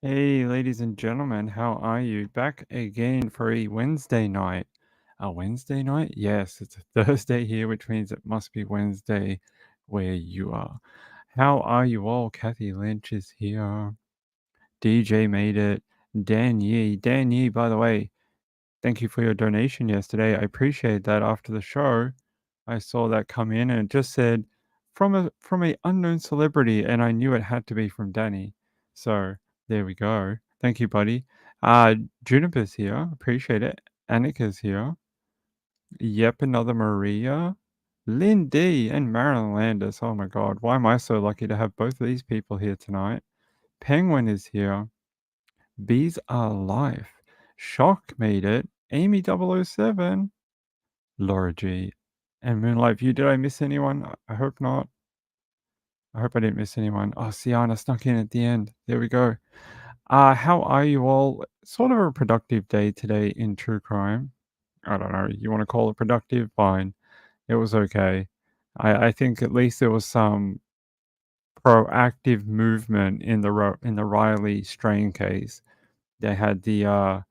Hey, ladies and gentlemen, how are you? Back again for a Wednesday night. A Wednesday night? Yes, it's a Thursday here, which means it must be Wednesday where you are. How are you all? Kathy Lynch is here. DJ made it. Dan Yee. Dan Yee, by the way, thank you for your donation yesterday. I appreciate that. After the show, I saw that come in and it just said from a unknown celebrity, and I knew it had to be from Danny. So there we go. Thank you, buddy. Juniper's here. Appreciate it. Annika's here. Yep, another Maria. Lynn D and Marilyn Landis. Oh my god, why am I so lucky to have both of these people here tonight? Penguin is here. Bees are life. Shock made it. Amy 007. Laura G. And Moonlight View. Did I miss anyone? I hope not. I hope I didn't miss anyone. Oh, Sienna snuck in at the end. There we go. How are you all? Sort of a productive day today in true crime. I don't know. You want to call it productive? Fine. It was okay. I think at least there was some proactive movement in the Riley Strain case. They had the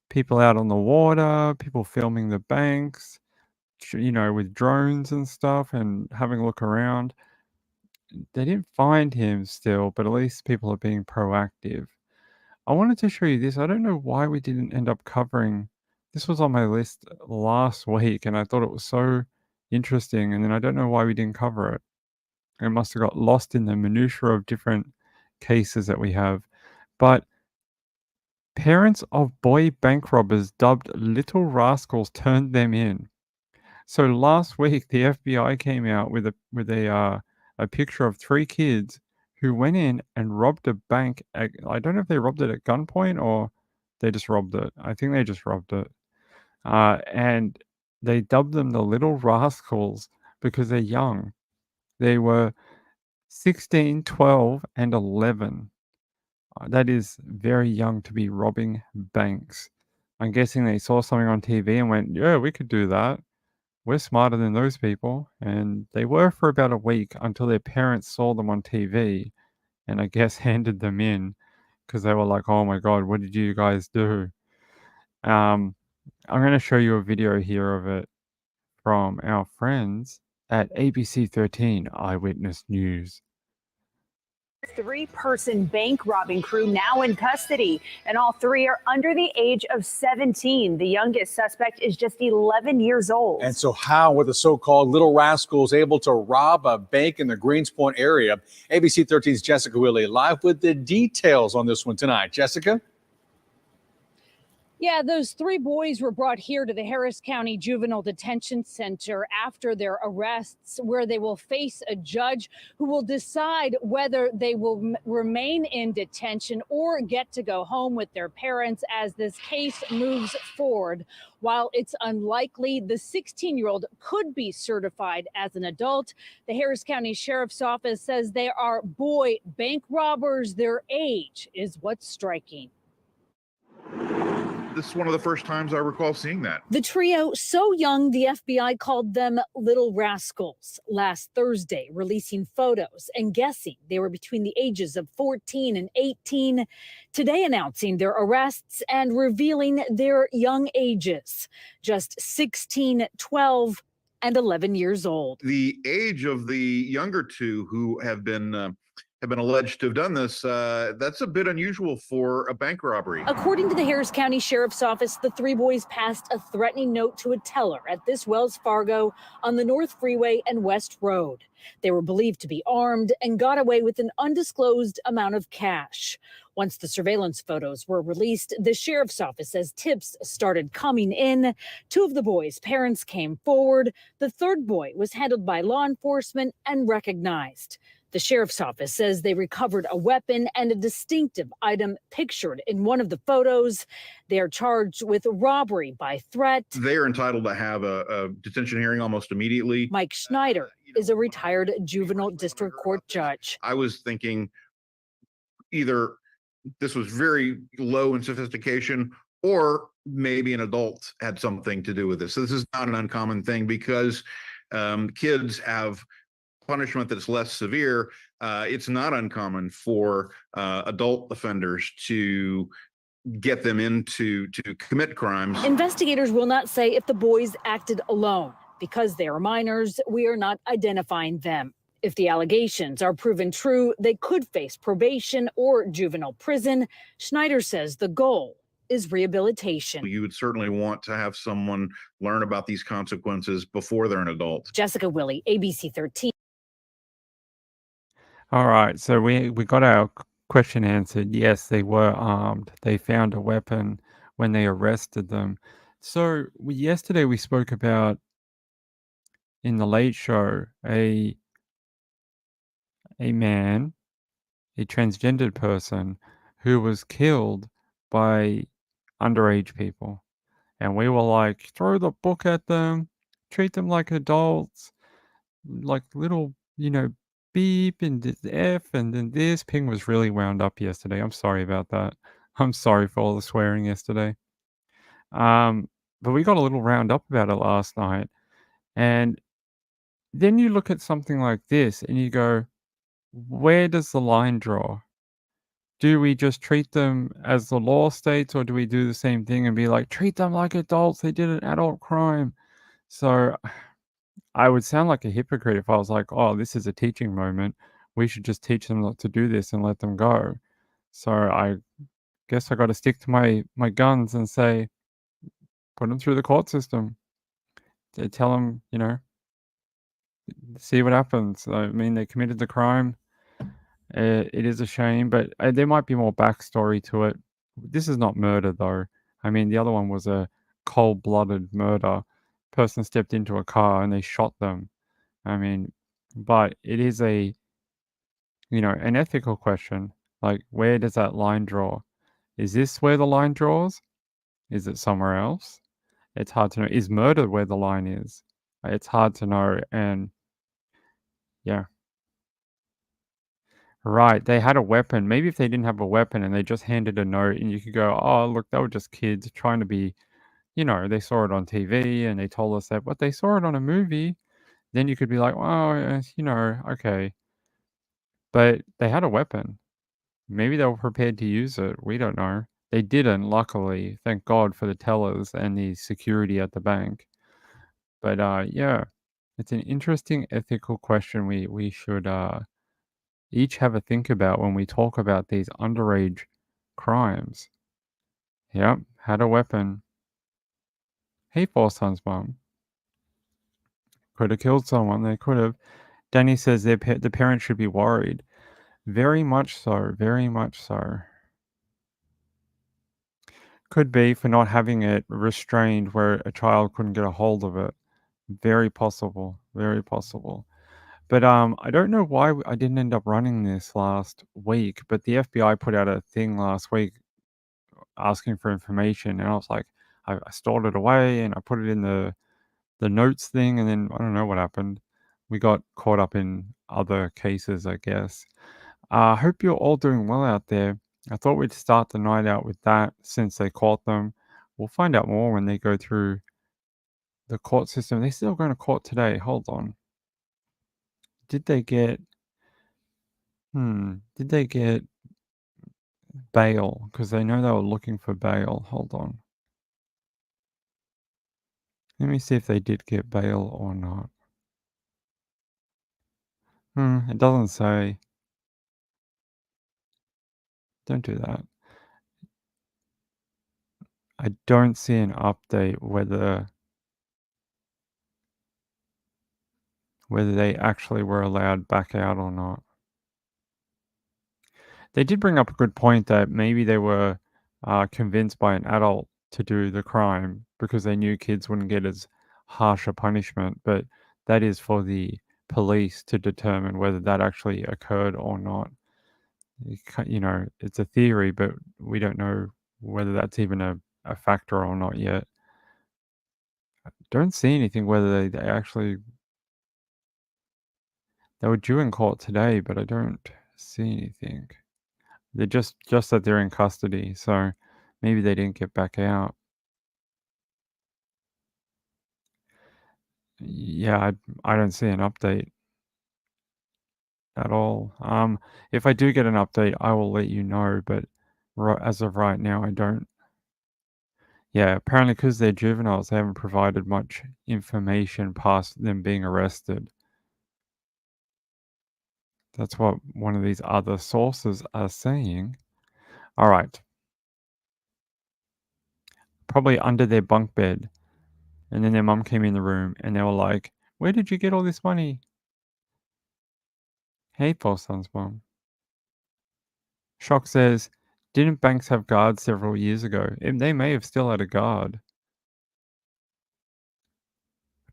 people out on the water, people filming the banks, with drones and stuff and having a look around. They didn't find him still, but at least people are being proactive. I wanted to show you this. I don't know why we didn't end up covering this. Was on my list last week and I thought it was so interesting, and then I don't know why we didn't cover it. It must have got lost in the minutiae of different cases that we have. But parents of boy bank robbers dubbed Little Rascals turned them in. So last week, the FBI came out with a picture of 3 kids who went in and robbed a bank. I don't know if they robbed it at gunpoint or they just robbed it. I think they just robbed it. And they dubbed them the Little Rascals because they're young. They were 16, 12, and 11. That is very young to be robbing banks. I'm guessing they saw something on TV and went, yeah, we could do that. We're smarter than those people. And they were for about a week until their parents saw them on TV and I guess handed them in because they were like, oh my God, what did you guys do? I'm going to show you a video here of it from our friends at ABC 13 Eyewitness News. Three-person bank robbing crew now in custody, and all 3 are under the age of 17. The youngest suspect is just 11 years old. And so how were the so-called Little Rascals able to rob a bank in the Greenspoint area? ABC 13's Jessica Willey live with the details on this one tonight. Jessica? Yeah, those 3 boys were brought here to the Harris County Juvenile Detention Center after their arrests, where they will face a judge who will decide whether they will remain in detention or get to go home with their parents as this case moves forward. While it's unlikely the 16-year-old could be certified as an adult, the Harris County Sheriff's Office says they are boy bank robbers. Their age is what's striking. This is one of the first times I recall seeing that. The trio, so young, the FBI called them Little Rascals last Thursday, releasing photos and guessing they were between the ages of 14 and 18. Today, announcing their arrests and revealing their young ages, just 16, 12, and 11 years old. The age of the younger 2 who have been alleged to have done this, that's a bit unusual for a bank robbery. According to the Harris County Sheriff's Office, the 3 boys passed a threatening note to a teller at this Wells Fargo on the North Freeway and West Road. They were believed to be armed and got away with an undisclosed amount of cash. Once the surveillance photos were released, the Sheriff's Office says tips started coming in. 2 of the boys' parents came forward. The 3rd boy was handled by law enforcement and recognized. The Sheriff's Office says they recovered a weapon and a distinctive item pictured in one of the photos. They are charged with robbery by threat. They are entitled to have a detention hearing almost immediately. Mike Schneider is a retired juvenile district court judge. I was thinking either this was very low in sophistication or maybe an adult had something to do with this. So this is not an uncommon thing because kids have punishment that's less severe, it's not uncommon for adult offenders to get them into to commit crimes. Investigators will not say if the boys acted alone. Because they are minors, we are not identifying them. If the allegations are proven true, they could face probation or juvenile prison. Schneider says the goal is rehabilitation. You would certainly want to have someone learn about these consequences before they're an adult. Jessica Willey, ABC 13. All right, so we got our question answered. Yes, they were armed. They found a weapon when they arrested them. So yesterday we spoke about in the Late Show a man, a transgendered person who was killed by underage people. And we were like, throw the book at them, treat them like adults, like little, beep and F and then this. Ping was really wound up yesterday. I'm sorry about that. I'm sorry for all the swearing yesterday. But we got a little round up about it last night. And then you look at something like this and you go, where does the line draw? Do we just treat them as the law states, or do we do the same thing and be like, treat them like adults? They did an adult crime. So I would sound like a hypocrite if I was like, oh, this is a teaching moment. We should just teach them not to do this and let them go. So I guess I got to stick to my guns and say, put them through the court system. To tell them, see what happens. I mean, they committed the crime. It is a shame, but there might be more backstory to it. This is not murder, though. I mean, the other one was a cold-blooded murder. Person stepped into a car and they shot them. I mean, but it is an ethical question. Like, where does that line draw? Is this where the line draws? Is it somewhere else? It's hard to know. Is murder where the line is? It's hard to know. And yeah. Right, they had a weapon. Maybe if they didn't have a weapon and they just handed a note and you could go, oh, look, they were just kids trying to be, they saw it on TV and they told us that, but they saw it on a movie. Then you could be like, well, okay. But they had a weapon. Maybe they were prepared to use it. We don't know. They didn't, luckily. Thank God for the tellers and the security at the bank. But yeah, it's an interesting ethical question we should each have a think about when we talk about these underage crimes. Yep, had a weapon. Hey, Four Sons' mum. Could have killed someone. They could have. Danny says the parents should be worried. Very much so. Very much so. Could be for not having it restrained where a child couldn't get a hold of it. Very possible. Very possible. But I don't know why I didn't end up running this last week, but the FBI put out a thing last week asking for information, and I was like, I stored it away and I put it in the notes thing, and then I don't know what happened. We got caught up in other cases, I guess. I hope you're all doing well out there. I thought we'd start the night out with that since they caught them. We'll find out more when they go through the court system. They're still going to court today. Hold on. Did they get bail? Because they know they were looking for bail. Hold on. Let me see if they did get bail or not. It doesn't say. Don't do that. I don't see an update whether they actually were allowed back out or not. They did bring up a good point that maybe they were convinced by an adult to do the crime because they knew kids wouldn't get as harsh a punishment, but that is for the police to determine whether that actually occurred or not. It's a theory, but we don't know whether that's even a factor or not yet. I don't see anything whether they actually... They were due in court today, but I don't see anything. They're just that they're in custody, so maybe they didn't get back out. Yeah, I don't see an update. at all. If I do get an update, I will let you know, but as of right now, I don't. Yeah, apparently because they're juveniles, they haven't provided much information past them being arrested. That's what one of these other sources are saying. All right. Probably under their bunk bed. And then their mum came in the room and they were like, "Where did you get all this money?" Hey, Paul Sun's mum. Shock says, "Didn't banks have guards several years ago? They may have still had a guard.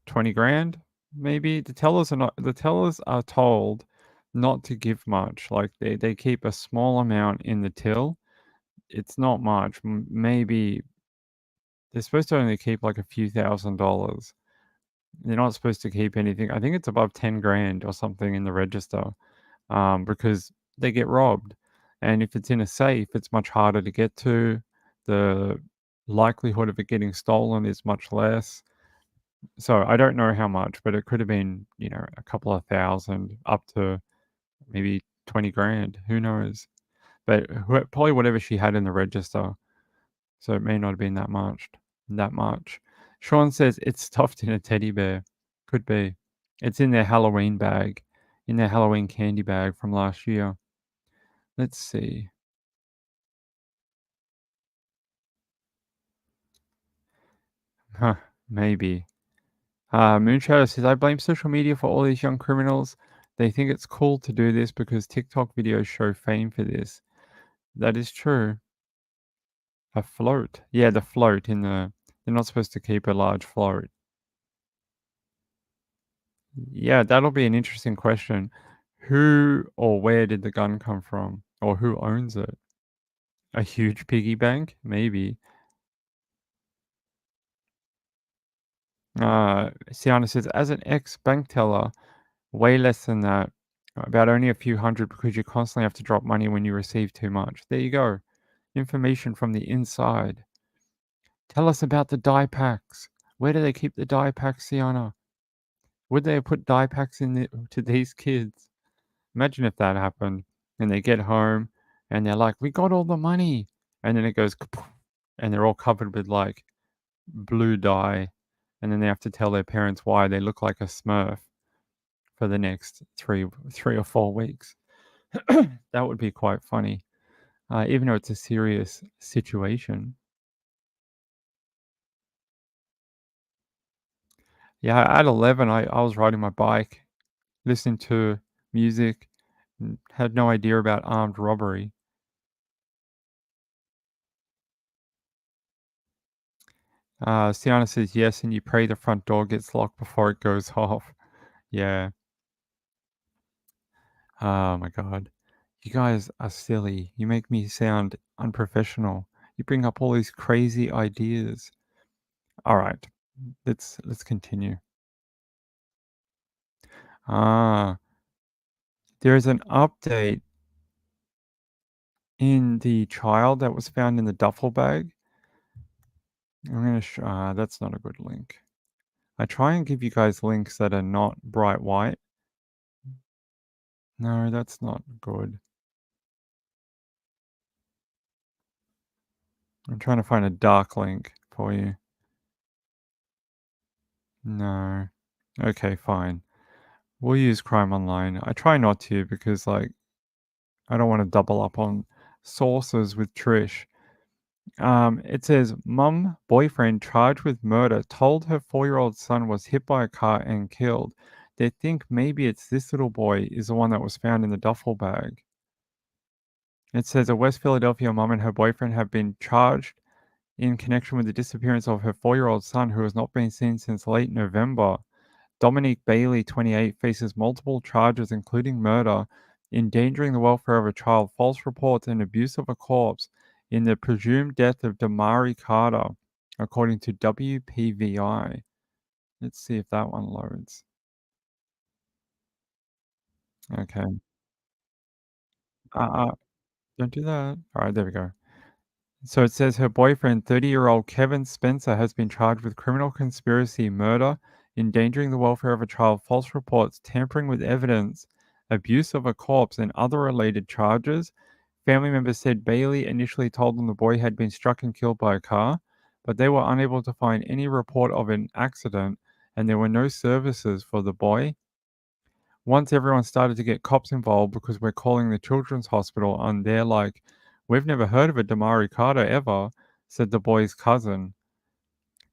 20 grand, maybe?" The tellers are told not to give much. Like they keep a small amount in the till. It's not much. Maybe they're supposed to only keep like a few $1,000s. They're not supposed to keep anything. I think it's above 10 grand or something in the register, because they get robbed. And if it's in a safe, it's much harder to get to. The likelihood of it getting stolen is much less. So I don't know how much, but it could have been, a couple of thousand up to maybe 20 grand. Who knows? But probably whatever she had in the register. So it may not have been that much. That much. Sean says it's stuffed in a teddy bear. Could be. It's in their Halloween bag, in their Halloween candy bag from last year. Let's see. Huh, maybe. Moonshadow says, "I blame social media for all these young criminals. They think it's cool to do this because TikTok videos show fame for this." That is true. A float. Yeah, the float in the... They're not supposed to keep a large float. Yeah, that'll be an interesting question. Who or where did the gun come from? Or who owns it? A huge piggy bank? Maybe. Sienna says, "As an ex-bank teller, way less than that. About only a few hundred because you constantly have to drop money when you receive too much." There you go. Information from the inside. Tell us about the die packs. Where do they keep the die packs, Sienna? Would they have put die packs to these kids? Imagine if that happened and they get home and they're like, "We got all the money." And then it goes kapoof, and they're all covered with like blue dye. And then they have to tell their parents why they look like a Smurf for the next three or 4 weeks. That would be quite funny, even though it's a serious situation. Yeah, at 11, I was riding my bike, listening to music, and had no idea about armed robbery. Sienna says yes, and you pray the front door gets locked before it goes off. Yeah. Oh my God. You guys are silly. You make me sound unprofessional. You bring up all these crazy ideas. All right. Let's continue. Ah, there is an update in the child that was found in the duffel bag. I'm gonna that's not a good link. I try and give you guys links that are not bright white. No, that's not good. I'm trying to find a dark link for you. No. Okay, fine. We'll use Crime Online. I try not to because, like, I don't want to double up on sources with Trish. It says, "Mum, boyfriend charged with murder, told her 4-year-old son was hit by a car and killed. They think maybe it's this little boy is the one that was found in the duffel bag." It says, "A West Philadelphia mum and her boyfriend have been charged in connection with the disappearance of her 4-year-old son who has not been seen since late November. Dominique Bailey, 28, faces multiple charges, including murder, endangering the welfare of a child, false reports, and abuse of a corpse in the presumed death of Damari Carter, according to WPVI." Let's see if that one loads. Okay. Don't do that. All right, there we go. So it says her boyfriend, 30-year-old Kevin Spencer, has been charged with criminal conspiracy, murder, endangering the welfare of a child, false reports, tampering with evidence, abuse of a corpse, and other related charges. Family members said Bailey initially told them the boy had been struck and killed by a car, but they were unable to find any report of an accident, and there were no services for the boy. Once everyone started to get cops involved because we're calling the children's hospital, and they're like, "We've never heard of a Damari Carter ever," said the boy's cousin.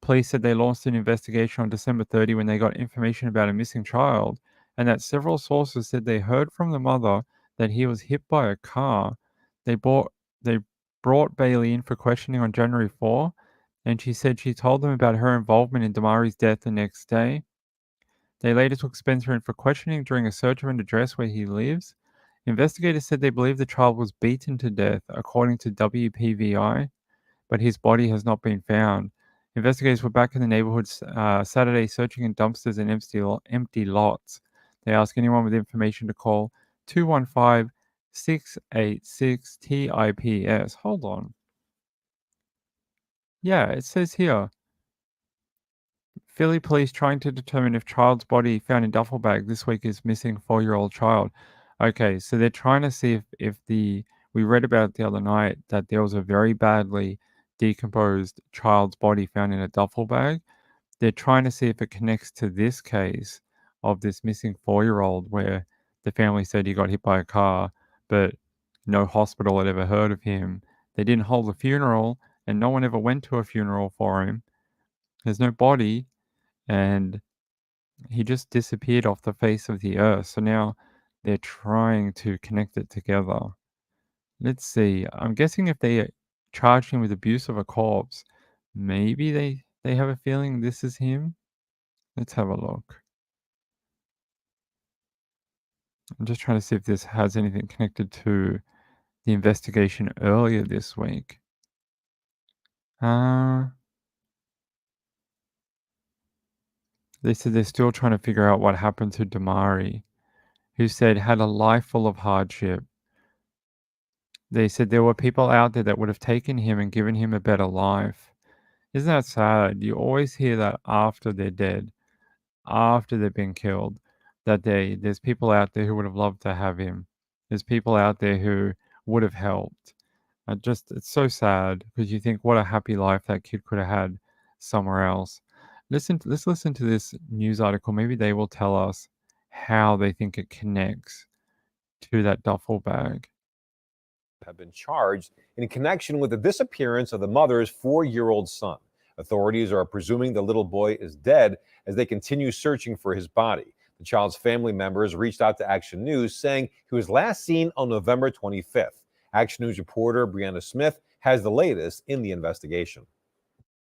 Police said they launched an investigation on December 30 when they got information about a missing child, and that several sources said they heard from the mother that he was hit by a car. They brought Bailey in for questioning on January 4, and she said she told them about her involvement in Damari's death the next day. They later took Spencer in for questioning during a search of an address where he lives. Investigators said they believe the child was beaten to death, according to WPVI, but his body has not been found. Investigators were back in the neighborhood Saturday searching in dumpsters and empty lots. They asked anyone with information to call 215-686-TIPS. Hold on. Yeah, it says here. Philly police trying to determine if child's body found in duffel bag this week is missing 4-year-old child. Okay, so they're trying to see if we read about it the other night that there was a very badly decomposed child's body found in a duffel bag. They're trying to see if it connects to this case of this missing 4-year-old where the family said he got hit by a car, but no hospital had ever heard of him. They didn't hold a funeral, and no one ever went to a funeral for him. There's no body, and he just disappeared off the face of the earth. So now they're trying to connect it together. Let's see. I'm guessing if they charged him with abuse of a corpse, maybe they have a feeling this is him. Let's have a look. I'm just trying to see if this has anything connected to the investigation earlier this week. They said they're still trying to figure out what happened to Damari, who said had a life full of hardship. They said there were people out there that would have taken him and given him a better life. Isn't that sad? You always hear that after they're dead, after they've been killed, that there's people out there who would have loved to have him. There's people out there who would have helped. It's so sad because you think what a happy life that kid could have had somewhere else. Let's listen to this news article. Maybe they will tell us how they think it connects to that duffel bag. Have been charged in connection with the disappearance of the mother's 4-year-old son. Authorities are presuming the little boy is dead as they continue searching for his body. The child's family members reached out to Action News saying he was last seen on November 25th. Action News reporter Brianna Smith has the latest in the investigation.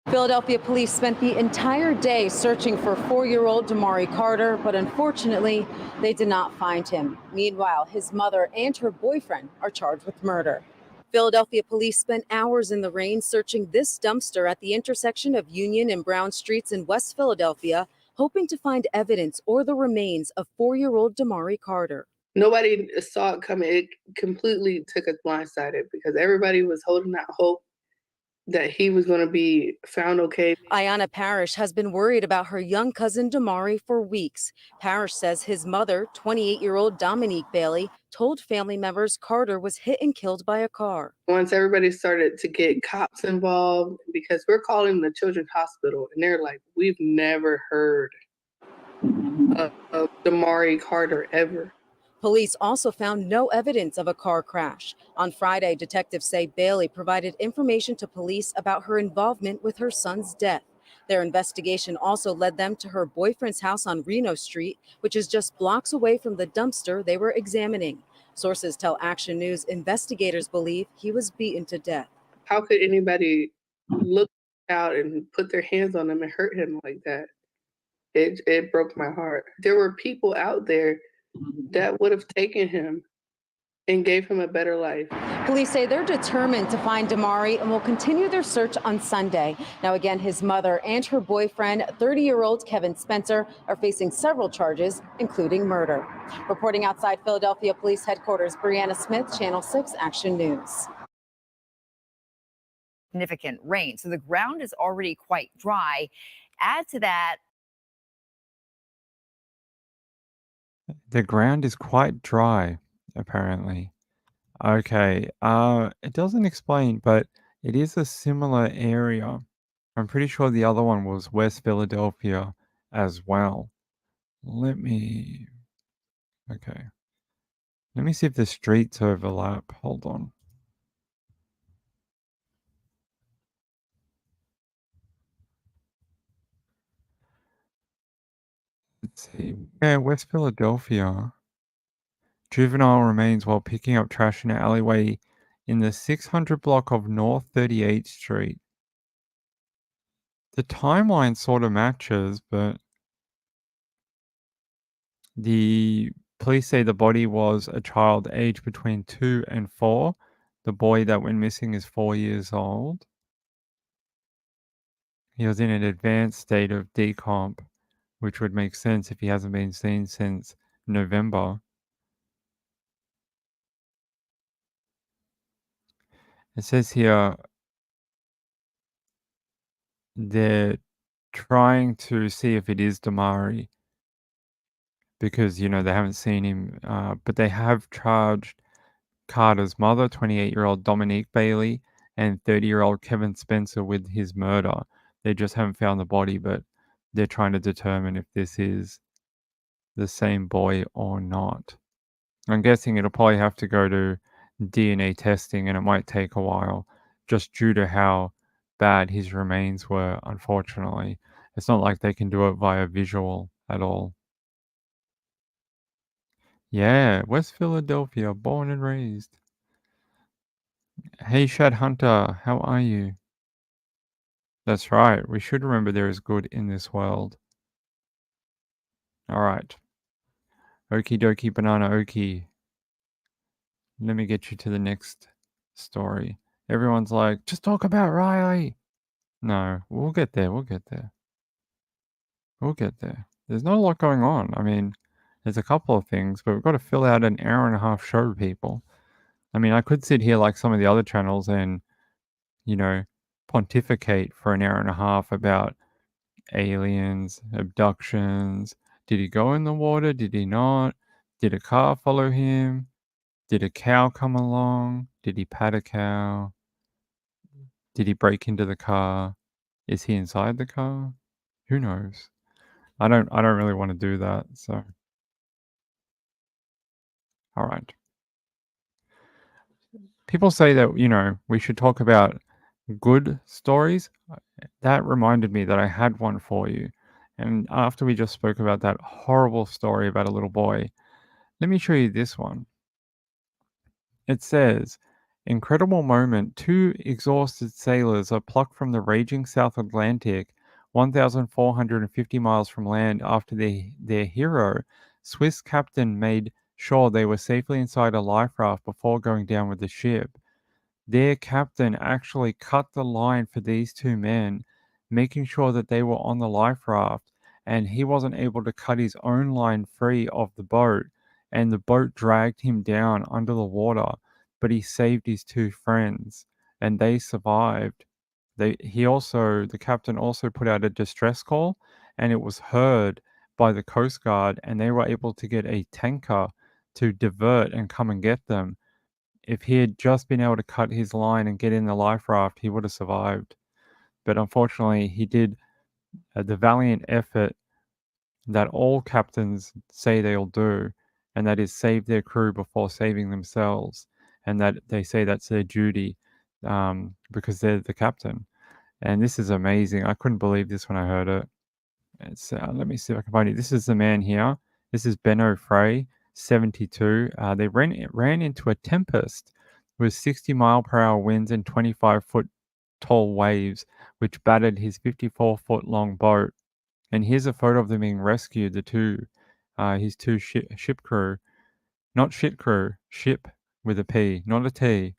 Philadelphia police spent the entire day searching for 4-year-old Damari Carter, but unfortunately, they did not find him. Meanwhile, his mother and her boyfriend are charged with murder. Philadelphia police spent hours in the rain searching this dumpster at the intersection of Union and Brown Streets in West Philadelphia, hoping to find evidence or the remains of 4-year-old Damari Carter. Nobody saw it coming. It completely took us blindsided because everybody was holding out hope that he was going to be found okay. Ayanna Parrish has been worried about her young cousin Damari for weeks. Parrish says his mother, 28-year-old Dominique Bailey, told family members Carter was hit and killed by a car. Once everybody started to get cops involved, because we're calling the children's hospital, and they're like, we've never heard of Damari Carter ever. Police also found no evidence of a car crash. On Friday, detectives say Bailey provided information to police about her involvement with her son's death. Their investigation also led them to her boyfriend's house on Reno Street, which is just blocks away from the dumpster they were examining. Sources tell Action News investigators believe he was beaten to death. How could anybody look out and put their hands on him and hurt him like that? It broke my heart. There were people out there that would have taken him and gave him a better life. Police say they're determined to find Damari and will continue their search on Sunday. Now, again, his mother and her boyfriend, 30-year-old Kevin Spencer, are facing several charges, including murder. Reporting outside Philadelphia Police Headquarters, Brianna Smith, Channel 6 Action News. Significant rain, so the ground is already quite dry. Add to that The ground is quite dry, apparently. Okay, it doesn't explain, but it is a similar area. I'm pretty sure the other one was West Philadelphia as well. Let me okay. Let me see if the streets overlap. Hold on. Let's see. Yeah, West Philadelphia. Juvenile remains while picking up trash in an alleyway in the 600 block of North 38th Street. The timeline sort of matches, but the police say the body was a child aged between 2 and 4. The boy that went missing is 4 years old. He was in an advanced state of decomp, which would make sense if he hasn't been seen since November. It says here they're trying to see if it is Damari because, they haven't seen him, but they have charged Carter's mother, 28-year-old Dominique Bailey, and 30-year-old Kevin Spencer with his murder. They just haven't found the body, but they're trying to determine if this is the same boy or not. I'm guessing it'll probably have to go to DNA testing, and it might take a while just due to how bad his remains were, unfortunately. It's not like they can do it via visual at all. Yeah, West Philadelphia, born and raised. Hey, Shad Hunter, how are you? That's right, we should remember there is good in this world. Alright. Okie dokie banana okie. Let me get you to the next story. Everyone's like, just talk about Riley. No, we'll get there, we'll get there. We'll get there. There's not a lot going on. I mean, there's a couple of things, but we've got to fill out an hour and a half show, people. I mean, I could sit here like some of the other channels and, pontificate for an hour and a half about aliens, abductions. Did he go in the water? Did he not? Did a car follow him? Did a cow come along? Did he pat a cow? Did he break into the car? Is he inside the car? Who knows? I don't really want to do that, so all right. People say that, we should talk about good stories. That reminded me that I had one for you. And after we just spoke about that horrible story about a little boy, let me show you this one. It says, incredible moment. 2 exhausted sailors are plucked from the raging South Atlantic, 1,450 miles from land after their hero, Swiss captain, made sure they were safely inside a life raft before going down with the ship. Their captain actually cut the line for these 2 men, making sure that they were on the life raft, and he wasn't able to cut his own line free of the boat, and the boat dragged him down under the water, but he saved his 2 friends, and they survived. The captain also put out a distress call, and it was heard by the Coast Guard, and they were able to get a tanker to divert and come and get them. If he had just been able to cut his line and get in the life raft, he would have survived. But unfortunately, he did the valiant effort that all captains say they'll do, and that is save their crew before saving themselves. And that they say that's their duty because they're the captain. And this is amazing. I couldn't believe this when I heard it. Let me see if I can find it. This is the man here. This is Benno Frey, 72. They ran into a tempest with 60-mile-per-hour winds and 25-foot tall waves, which battered his 54-foot long boat. And here's a photo of them being rescued. His two ship crew, not shit crew, ship with a P, not a T.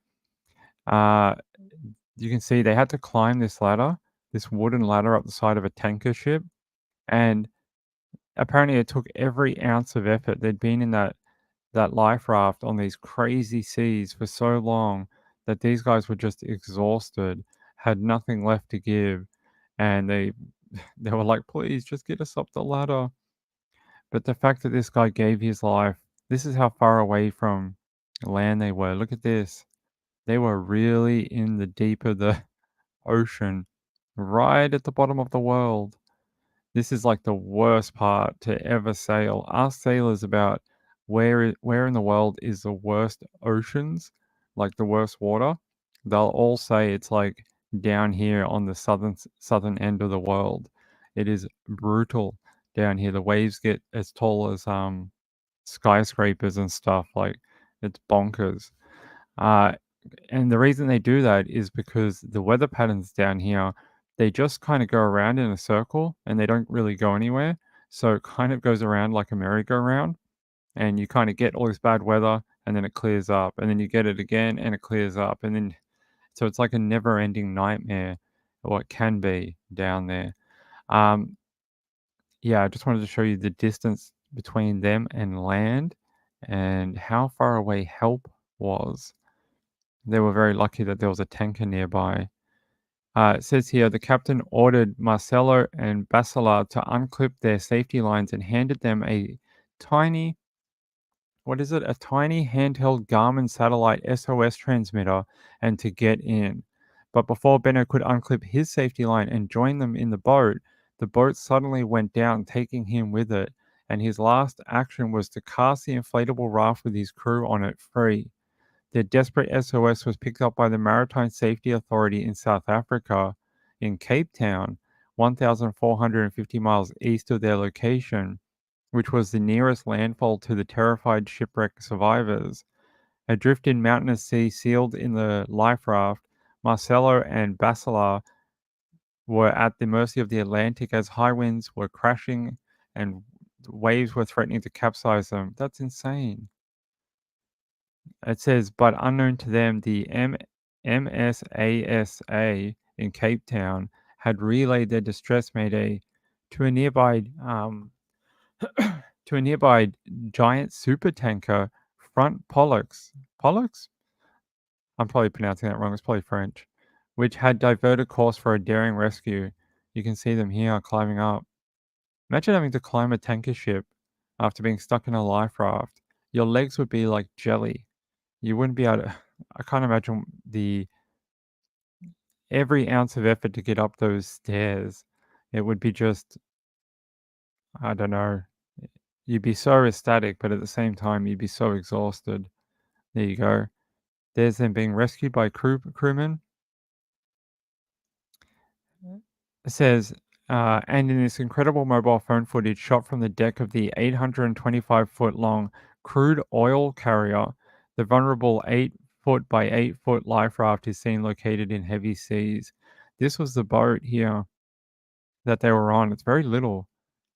You can see they had to climb this ladder, this wooden ladder up the side of a tanker ship. And apparently it took every ounce of effort. They'd been in that life raft on these crazy seas for so long that these guys were just exhausted, had nothing left to give, and they were like, please just get us up the ladder. But the fact that this guy gave his life, this is how far away from land they were. Look at this. They were really in the deep of the ocean, right at the bottom of the world. This is like the worst part to ever sail. Ask sailors about where in the world is the worst oceans, like the worst water. They'll all say it's like down here on the southern end of the world. It is brutal down here. The waves get as tall as skyscrapers and stuff. Like it's bonkers. Uh, and the reason they do that is because the weather patterns down here, they just kind of go around in a circle and they don't really go anywhere. So it kind of goes around like a merry-go-round, and you kind of get all this bad weather and then it clears up, and then you get it again and it clears up, and then so it's like a never-ending nightmare, or it can be down there. Um, yeah, I just wanted to show you the distance between them and land and how far away help was. They were very lucky that there was a tanker nearby. It says here the captain ordered Marcelo and Basilar to unclip their safety lines and handed them a tiny, what is it? A tiny handheld Garmin satellite SOS transmitter and to get in. But before Benno could unclip his safety line and join them in the boat suddenly went down, taking him with it, and his last action was to cast the inflatable raft with his crew on it free. Their desperate SOS was picked up by the Maritime Safety Authority in South Africa, in Cape Town, 1,450 miles east of their location, which was the nearest landfall to the terrified shipwreck survivors. Adrift in mountainous sea sealed in the life raft, Marcelo and Basilar were at the mercy of the Atlantic as high winds were crashing and waves were threatening to capsize them. That's insane. It says, but unknown to them, the MSASA in Cape Town had relayed their distress mayday to a nearby to a nearby giant supertanker, Front Pollux. Pollux? I'm probably pronouncing that wrong. It's probably French. Which had diverted course for a daring rescue. You can see them here climbing up. Imagine having to climb a tanker ship after being stuck in a life raft. Your legs would be like jelly. You wouldn't be able to. I can't imagine every ounce of effort to get up those stairs. It would be just, I don't know. You'd be so ecstatic, but at the same time, you'd be so exhausted. There you go. There's them being rescued by crewmen. It says, and in this incredible mobile phone footage shot from the deck of the 825-foot long crude oil carrier, the vulnerable 8-foot by 8-foot life raft is seen located in heavy seas. This was the boat here that they were on. It's very little,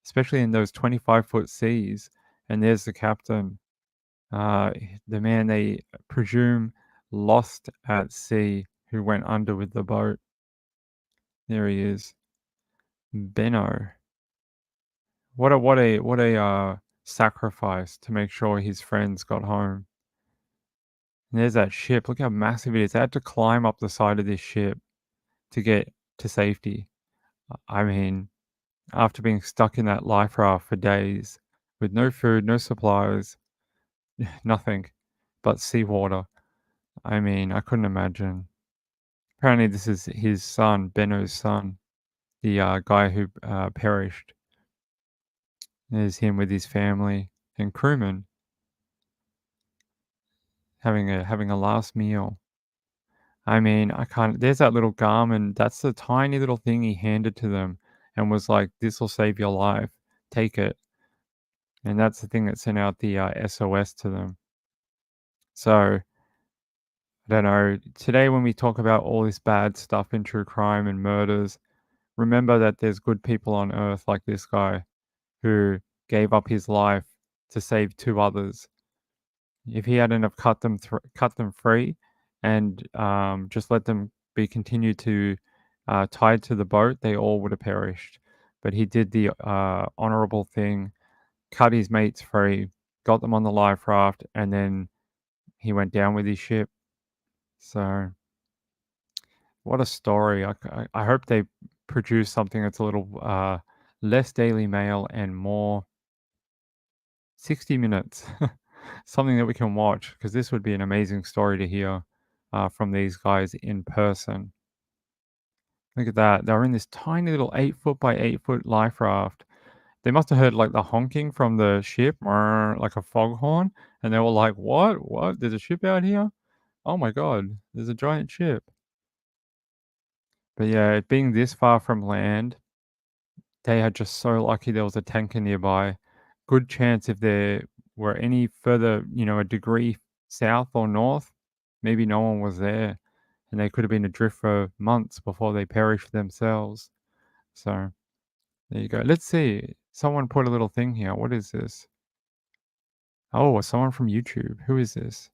especially in those 25-foot seas. And there's the captain, the man they presume lost at sea, who went under with the boat. There he is. Benno. What a sacrifice to make sure his friends got home. And there's that ship. Look how massive it is. They had to climb up the side of this ship to get to safety. I mean, after being stuck in that life raft for days with no food, no supplies, nothing but seawater. I mean, I couldn't imagine. Apparently, this is his son, Benno's son, the guy who perished. There's him with his family and crewmen having a last meal. I mean, I can't. There's that little Garmin. That's the tiny little thing he handed to them and was like, "This will save your life. Take it." And that's the thing that sent out the SOS to them. So I don't know. Today, when we talk about all this bad stuff in true crime and murders, remember that there's good people on earth like this guy who gave up his life to save two others. If he hadn't have cut them free and just let them be continued to tied to the boat, they all would have perished. But he did the honorable thing, cut his mates free, got them on the life raft, and then he went down with his ship. So, what a story. I hope they produce something that's a little less Daily Mail and more 60 minutes. Something that we can watch, because this would be an amazing story to hear from these guys in person. Look at that. They were in this tiny little 8-foot by 8-foot life raft. They must have heard like the honking from the ship, like a foghorn, and they were like, "What? What? There's a ship out here? Oh my god, there's a giant ship." But yeah, it being this far from land, they are just so lucky there was a tanker nearby. Good chance if there were any further, a degree south or north, maybe no one was there, and they could have been adrift for months before they perished themselves. So there you go. Let's see. Someone put a little thing here. What is this? Oh, someone from YouTube. Who is this?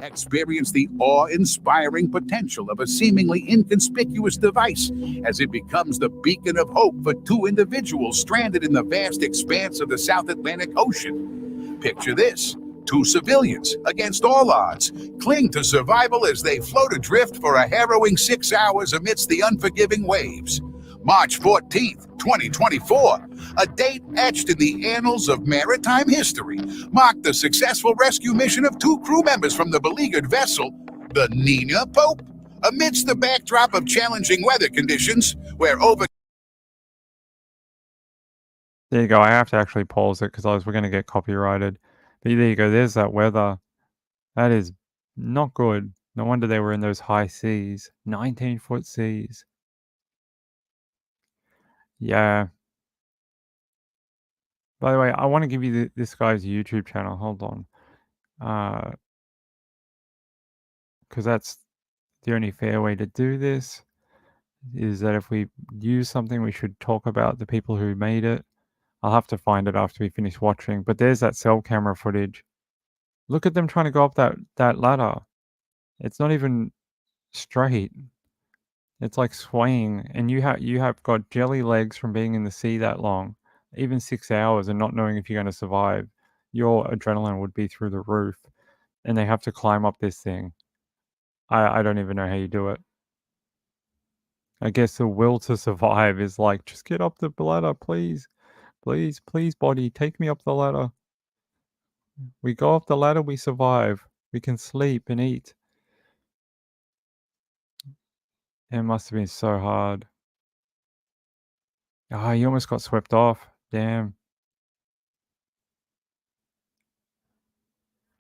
Experience the awe-inspiring potential of a seemingly inconspicuous device as it becomes the beacon of hope for two individuals stranded in the vast expanse of the South Atlantic Ocean. Picture this. Two civilians, against all odds, cling to survival as they float adrift for a harrowing 6 hours amidst the unforgiving waves. March 14th, 2024, a date etched in the annals of maritime history, marked the successful rescue mission of two crew members from the beleaguered vessel, the Nina Pope, amidst the backdrop of challenging weather conditions where over... There you go. I have to actually pause it because we're going to get copyrighted. But there you go. There's that weather. That is not good. No wonder they were in those high seas, 19-foot seas. Yeah. By the way, I want to give you this guy's YouTube channel. Hold on. Because that's the only fair way to do this, is that if we use something, we should talk about the people who made it. I'll have to find it after we finish watching. But there's that cell camera footage. Look at them trying to go up that ladder. It's not even straight. It's like swaying, and you have got jelly legs from being in the sea that long, even 6 hours, and not knowing if you're going to survive. Your adrenaline would be through the roof, and they have to climb up this thing. I don't even know how you do it. I guess the will to survive is like, just get up the ladder, please. Please, please, body, take me up the ladder. We go up the ladder, we survive. We can sleep and eat. It must have been so hard. Ah, you almost got swept off. Damn.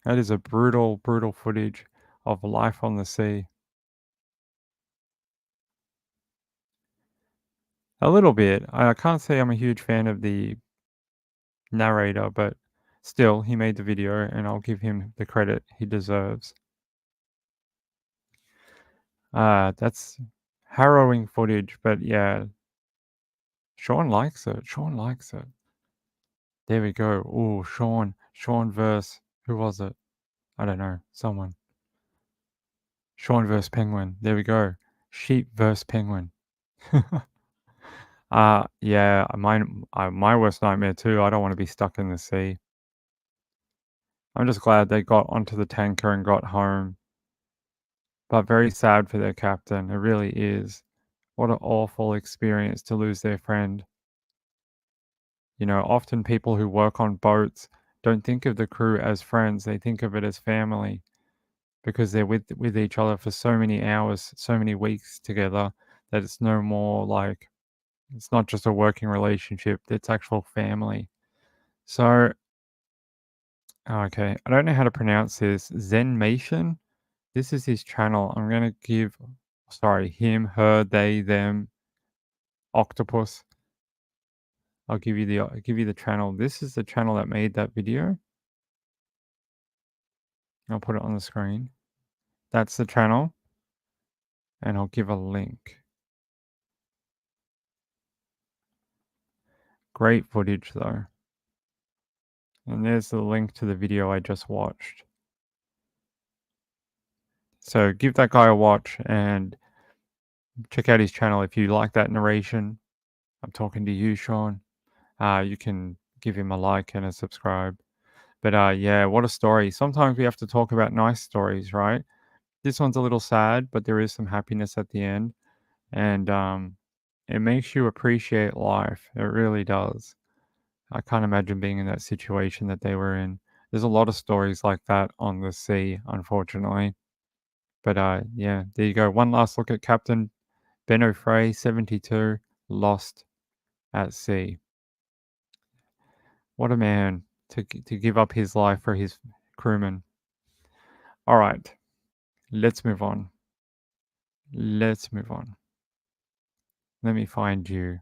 That is a brutal, brutal footage of life on the sea. A little bit. I can't say I'm a huge fan of the narrator, but still, he made the video, and I'll give him the credit he deserves. That's harrowing footage, but yeah. Sean likes it. Sean likes it. There we go. Oh, Sean verse. Who was it? I don't know. Someone. Sean versus Penguin. There we go. Sheep versus Penguin. Yeah, my worst nightmare too. I don't want to be stuck in the sea. I'm just glad they got onto the tanker and got home. But very sad for their captain. It really is. What an awful experience to lose their friend. Often people who work on boats don't think of the crew as friends. They think of it as family, because they're with each other for so many hours, so many weeks together, that it's no more like, it's not just a working relationship, it's actual family. So, okay, I don't know how to pronounce this. Zenmation? This is his channel. I'm going to give, him, her, they, them, octopus. I'll give you the channel. This is the channel that made that video. I'll put it on the screen. That's the channel. And I'll give a link. Great footage though. And there's the link to the video I just watched. So give that guy a watch and check out his channel if you like that narration. I'm talking to you, Sean. You can give him a like and a subscribe. But yeah, what a story. Sometimes we have to talk about nice stories, right? This one's a little sad, but there is some happiness at the end. And it makes you appreciate life. It really does. I can't imagine being in that situation that they were in. There's a lot of stories like that on the sea, unfortunately. But yeah, there you go. One last look at Captain Ben O'Fray, 72, lost at sea. What a man to give up his life for his crewmen. All right, let's move on. Let's move on. Let me find you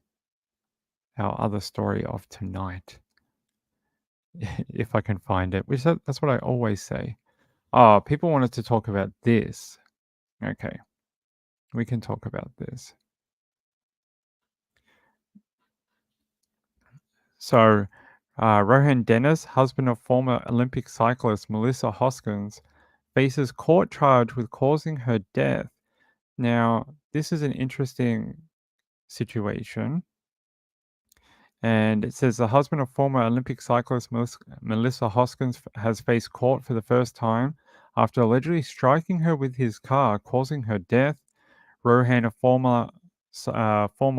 our other story of tonight. If I can find it, which that's what I always say. Oh, people wanted to talk about this. Okay, we can talk about this. So, Rohan Dennis, husband of former Olympic cyclist Melissa Hoskins, faces court charge with causing her death. Now, this is an interesting situation. And it says the husband of former Olympic cyclist Melissa Hoskins has faced court for the first time after allegedly striking her with his car, causing her death. Rohan, a former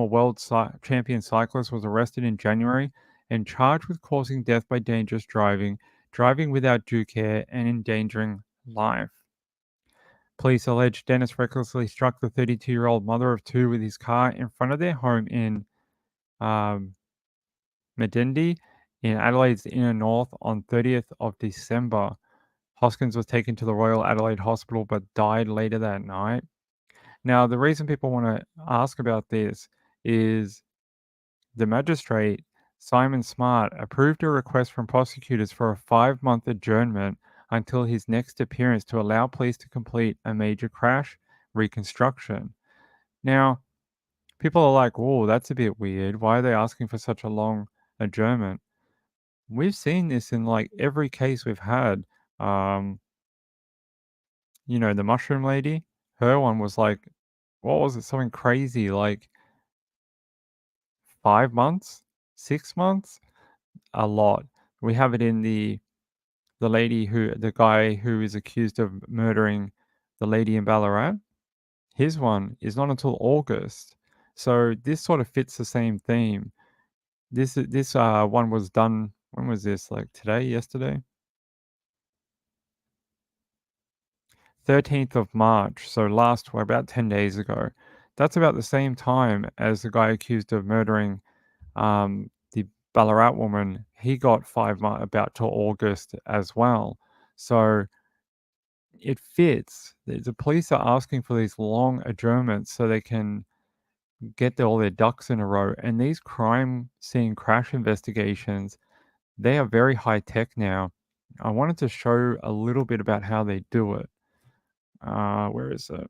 world champion cyclist, was arrested in January and charged with causing death by dangerous driving, driving without due care, and endangering life. Police allege Dennis recklessly struck the 32-year-old mother of two with his car in front of their home in Medindi in Adelaide's inner north on 30th of December. Hoskins was taken to the Royal Adelaide Hospital but died later that night. Now, the reason people want to ask about this is the magistrate, Simon Smart, approved a request from prosecutors for a 5-month adjournment until his next appearance to allow police to complete a major crash reconstruction. Now, people are like, whoa, that's a bit weird. Why are they asking for such a long adjournment? We've seen this in like every case we've had. The mushroom lady, her one was like, what was it? Something crazy, like 5 months, 6 months, a lot. We have it in the guy who is accused of murdering the lady in Ballarat. His one is not until August. So this sort of fits the same theme. This one was done, when was this? Like today, yesterday? 13th of March, so about 10 days ago. That's about the same time as the guy accused of murdering the Ballarat woman. He got 5 months, about till August as well. So it fits. The police are asking for these long adjournments so they can get all their ducks in a row. And these crime scene crash investigations, they are very high tech now. I wanted to show a little bit about how they do it. Where is it?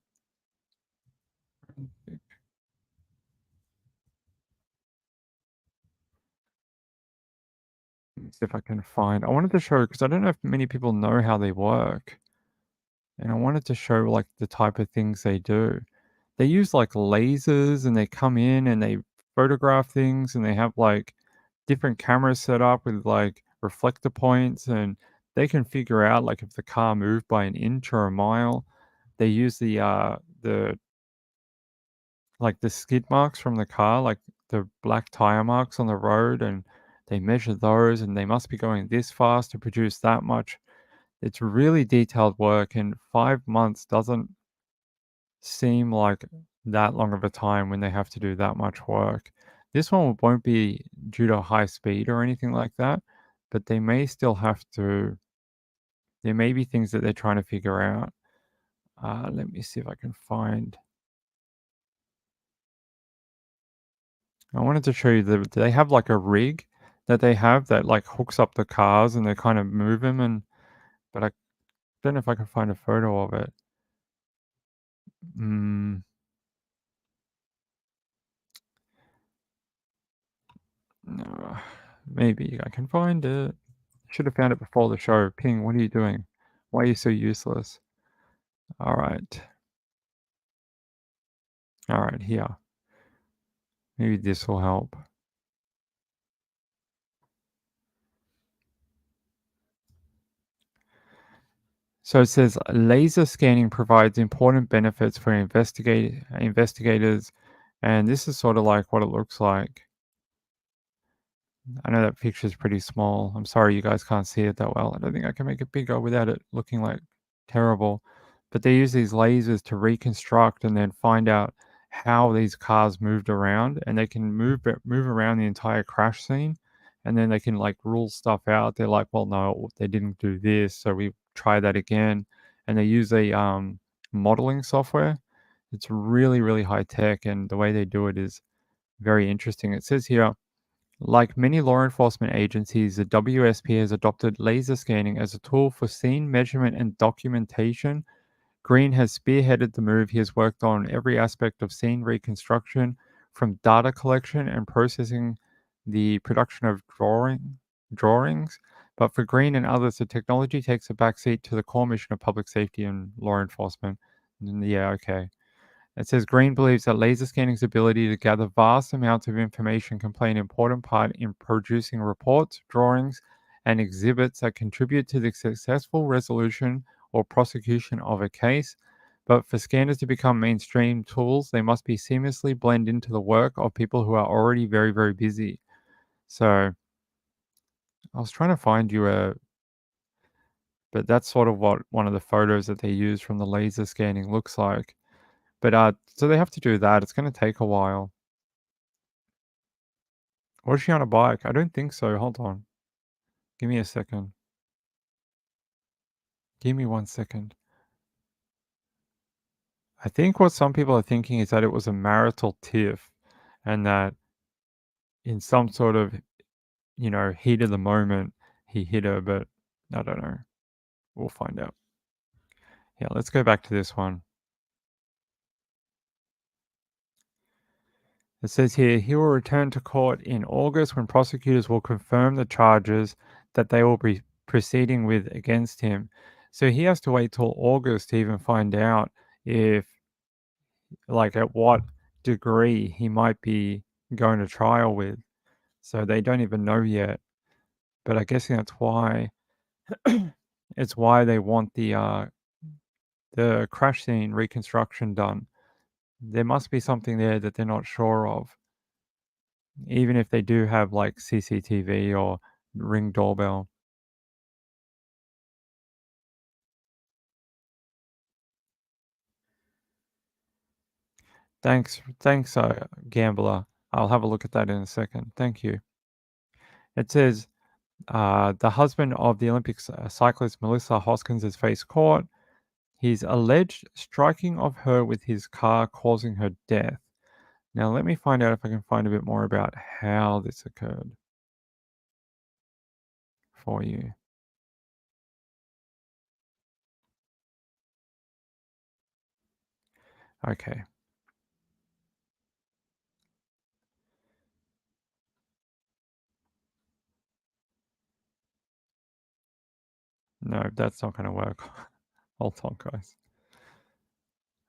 Let's see if I can find. I wanted to show because I don't know if many people know how they work, and I wanted to show like the type of things they do. They use like lasers, and they come in and they photograph things, and they have like different cameras set up with like reflector points, and they can figure out like if the car moved by an inch or a mile. They use the skid marks from the car, like the black tire marks on the road, and they measure those, and they must be going this fast to produce that much. It's really detailed work, and 5 months doesn't seem like that long of a time when they have to do that much work. This one won't be due to high speed or anything like that, but they may still have to. There may be things that they're trying to figure out. Let me see if I can find. I wanted to show you they have like a rig that they have that like hooks up the cars and they kind of move them, but I don't know if I can find a photo of it. No, maybe I can find it. Should have found it before the show. Ping, what are you doing? Why are you so useless? All right. All right, here. Maybe this will help. So it says laser scanning provides important benefits for investigators, and this is sort of like what it looks like. I know that picture's pretty small. I'm sorry you guys can't see it that well. I don't think I can make it bigger without it looking like terrible. But they use these lasers to reconstruct and then find out how these cars moved around, and they can move around the entire crash scene, and then they can like rule stuff out. They're like, well, no, they didn't do this, so we try that again. And they use a modeling software. It's really, really high tech, and the way they do it is very interesting. It says here, like many law enforcement agencies, the WSP has adopted laser scanning as a tool for scene measurement and documentation. Green has spearheaded the move. He has worked on every aspect of scene reconstruction, from data collection and processing the production of drawings. But for Green and others, the technology takes a backseat to the core mission of public safety and law enforcement. Yeah, okay. It says Green believes that laser scanning's ability to gather vast amounts of information can play an important part in producing reports, drawings, and exhibits that contribute to the successful resolution or prosecution of a case. But for scanners to become mainstream tools, they must be seamlessly blend into the work of people who are already very, very busy. So I was trying to find you but that's sort of what one of the photos that they use from the laser scanning looks like. But so they have to do that. It's going to take a while. Or is she on a bike? I don't think so. Hold on. Give me a second. Give me 1 second. I think what some people are thinking is that it was a marital tiff and that in some sort of, heat of the moment, he hit her, but I don't know. We'll find out. Yeah, let's go back to this one. It says here, he will return to court in August when prosecutors will confirm the charges that they will be proceeding with against him. So he has to wait till August to even find out if, like, at what degree he might be going to trial with. So they don't even know yet. But I guess that's why it's why they want the crash scene reconstruction done. There must be something there that they're not sure of. Even if they do have like CCTV or Ring doorbell. Thanks, Gambler. I'll have a look at that in a second. Thank you. It says the husband of the Olympic cyclist Melissa Hoskins has faced court. He's alleged striking of her with his car, causing her death. Now, let me find out if I can find a bit more about how this occurred for you. Okay. No, that's not going to work. Hold on, guys.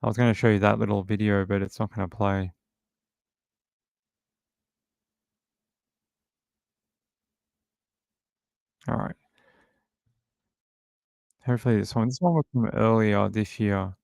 I was going to show you that little video, but it's not going to play. All right. Hopefully this one. This one was from earlier this year.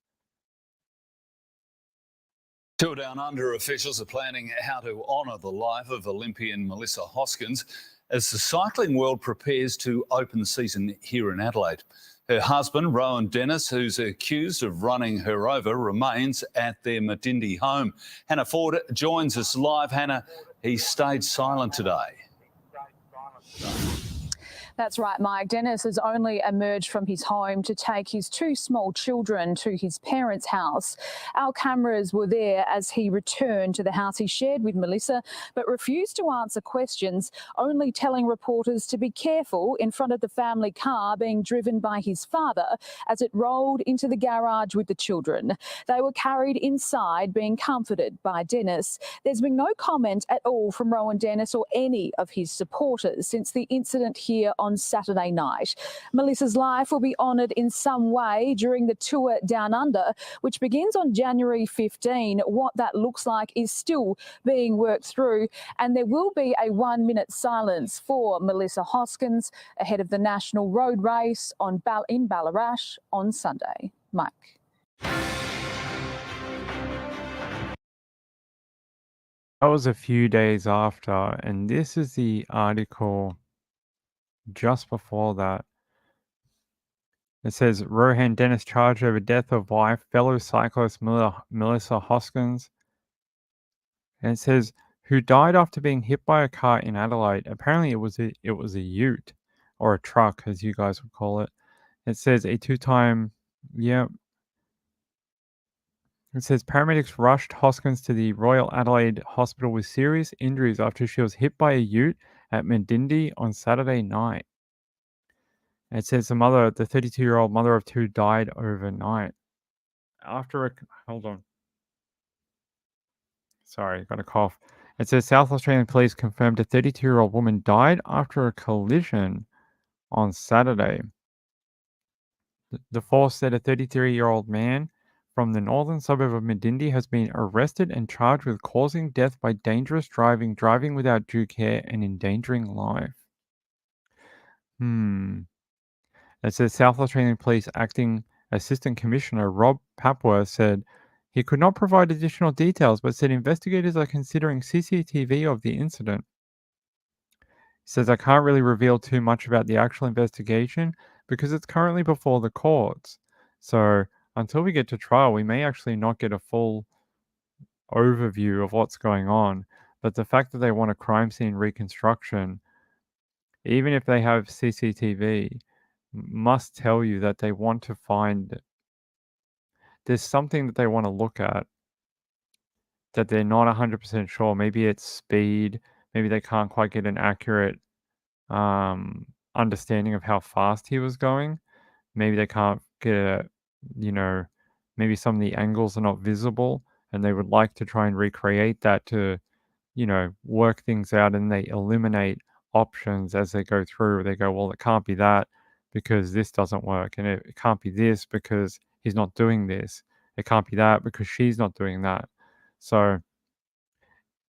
Two Down Under officials are planning how to honour the life of Olympian Melissa Hoskins as the cycling world prepares to open the season here in Adelaide. Her husband, Rohan Dennis, who's accused of running her over, remains at their Madindi home. Hannah Ford joins us live. Hannah, he stayed silent today. That's right, Mike. Dennis has only emerged from his home to take his two small children to his parents' house. Our cameras were there as he returned to the house he shared with Melissa, but refused to answer questions, only telling reporters to be careful in front of the family car being driven by his father as it rolled into the garage with the children. They were carried inside, being comforted by Dennis. There's been no comment at all from Rohan Dennis or any of his supporters since the incident here on Saturday night. Melissa's life will be honoured in some way during the tour Down Under, which begins on January 15. What that looks like is still being worked through, and there will be a 1-minute silence for Melissa Hoskins ahead of the national road race in Ballarat on Sunday. Mike. That was a few days after, and this is the article just before that. It says Rohan Dennis charged over death of wife, fellow cyclist Melissa Hoskins. And it says who died after being hit by a car in Adelaide. Apparently, it was a ute or a truck, as you guys would call it. It says a two-time, yeah. It says paramedics rushed Hoskins to the Royal Adelaide Hospital with serious injuries after she was hit by a ute at Medindi on Saturday night. It says the 32-year-old mother of two, died overnight. Hold on. Sorry, got a cough. It says South Australian police confirmed a 32-year-old woman died after a collision on Saturday. The force said a 33-year-old man from the northern suburb of Medindi has been arrested and charged with causing death by dangerous driving, driving without due care, and endangering life. It says South Australian Police Acting Assistant Commissioner Rob Papworth said he could not provide additional details, but said investigators are considering CCTV of the incident. He says, I can't really reveal too much about the actual investigation because it's currently before the courts. So until we get to trial, we may actually not get a full overview of what's going on. But the fact that they want a crime scene reconstruction, even if they have CCTV, must tell you that they want to find there's something that they want to look at that they're not 100% sure. Maybe it's speed. Maybe they can't quite get an accurate understanding of how fast he was going. Maybe they can't get maybe some of the angles are not visible and they would like to try and recreate that to, work things out, and they eliminate options as they go through. They go, well, it can't be that because this doesn't work, and it can't be this because he's not doing this. It can't be that because she's not doing that. So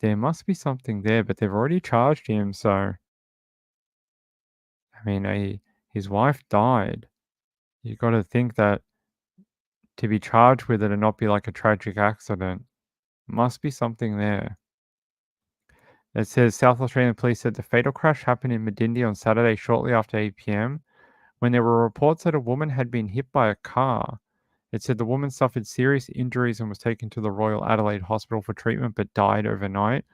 there must be something there, but they've already charged him. So, I mean, his wife died. You got to think that to be charged with it and not be like a tragic accident, must be something there. It says South Australian police said the fatal crash happened in Medindi on Saturday shortly after 8 p.m. when there were reports that a woman had been hit by a car. It said the woman suffered serious injuries and was taken to the Royal Adelaide Hospital for treatment but died overnight.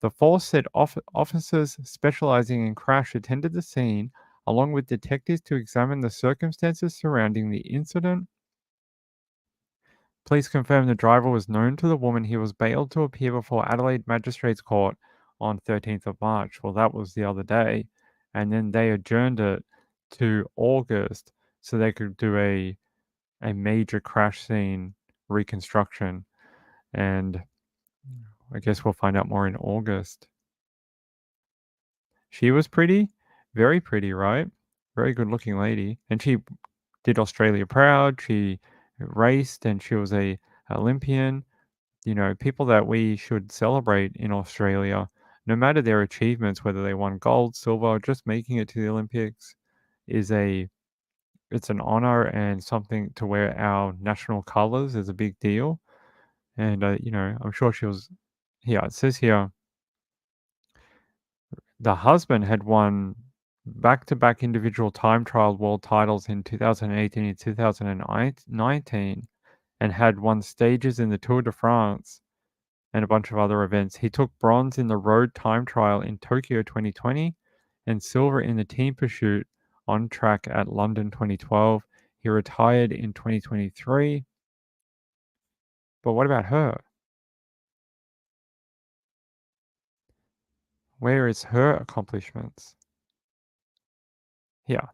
The force said officers specializing in crash attended the scene along with detectives to examine the circumstances surrounding the incident. Police confirmed the driver was known to the woman. He was bailed to appear before Adelaide Magistrates Court on 13th of March. Well, that was the other day. And then they adjourned it to August so they could do a major crash scene reconstruction. And I guess we'll find out more in August. She was pretty, very pretty, right? Very good looking lady. And she did Australia proud. She raced and she was a Olympian. People that we should celebrate in Australia, no matter their achievements, whether they won gold, silver, just making it to the Olympics it's an honor and something to wear our national colors is a big deal. And, I'm sure she was, here, it says here, the husband had won back-to-back individual time trial world titles in 2018 and 2019 and had won stages in the Tour de France and a bunch of other events. He took bronze in the road time trial in Tokyo 2020 and silver in the team pursuit on track at London 2012. He retired in 2023. But what about her? Where is her accomplishments? Here.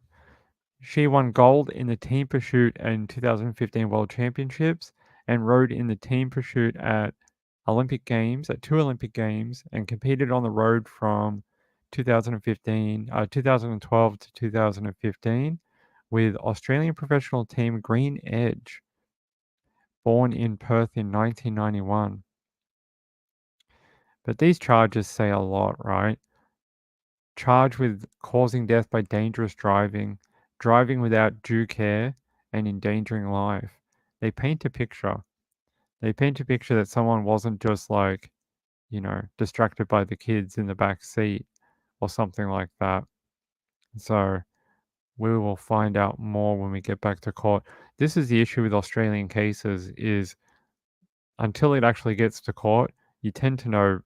She won gold in the team pursuit in 2015 World Championships and rode in the team pursuit at two Olympic Games, and competed on the road from 2012 to 2015 with Australian professional team Green Edge, born in Perth in 1991. But these charges say a lot, right? Charged with causing death by dangerous driving, driving without due care, and endangering life. They paint a picture. They paint a picture that someone wasn't just like distracted by the kids in the back seat or something like that. So we will find out more when we get back to court. This is the issue with Australian cases is until it actually gets to court, you tend to know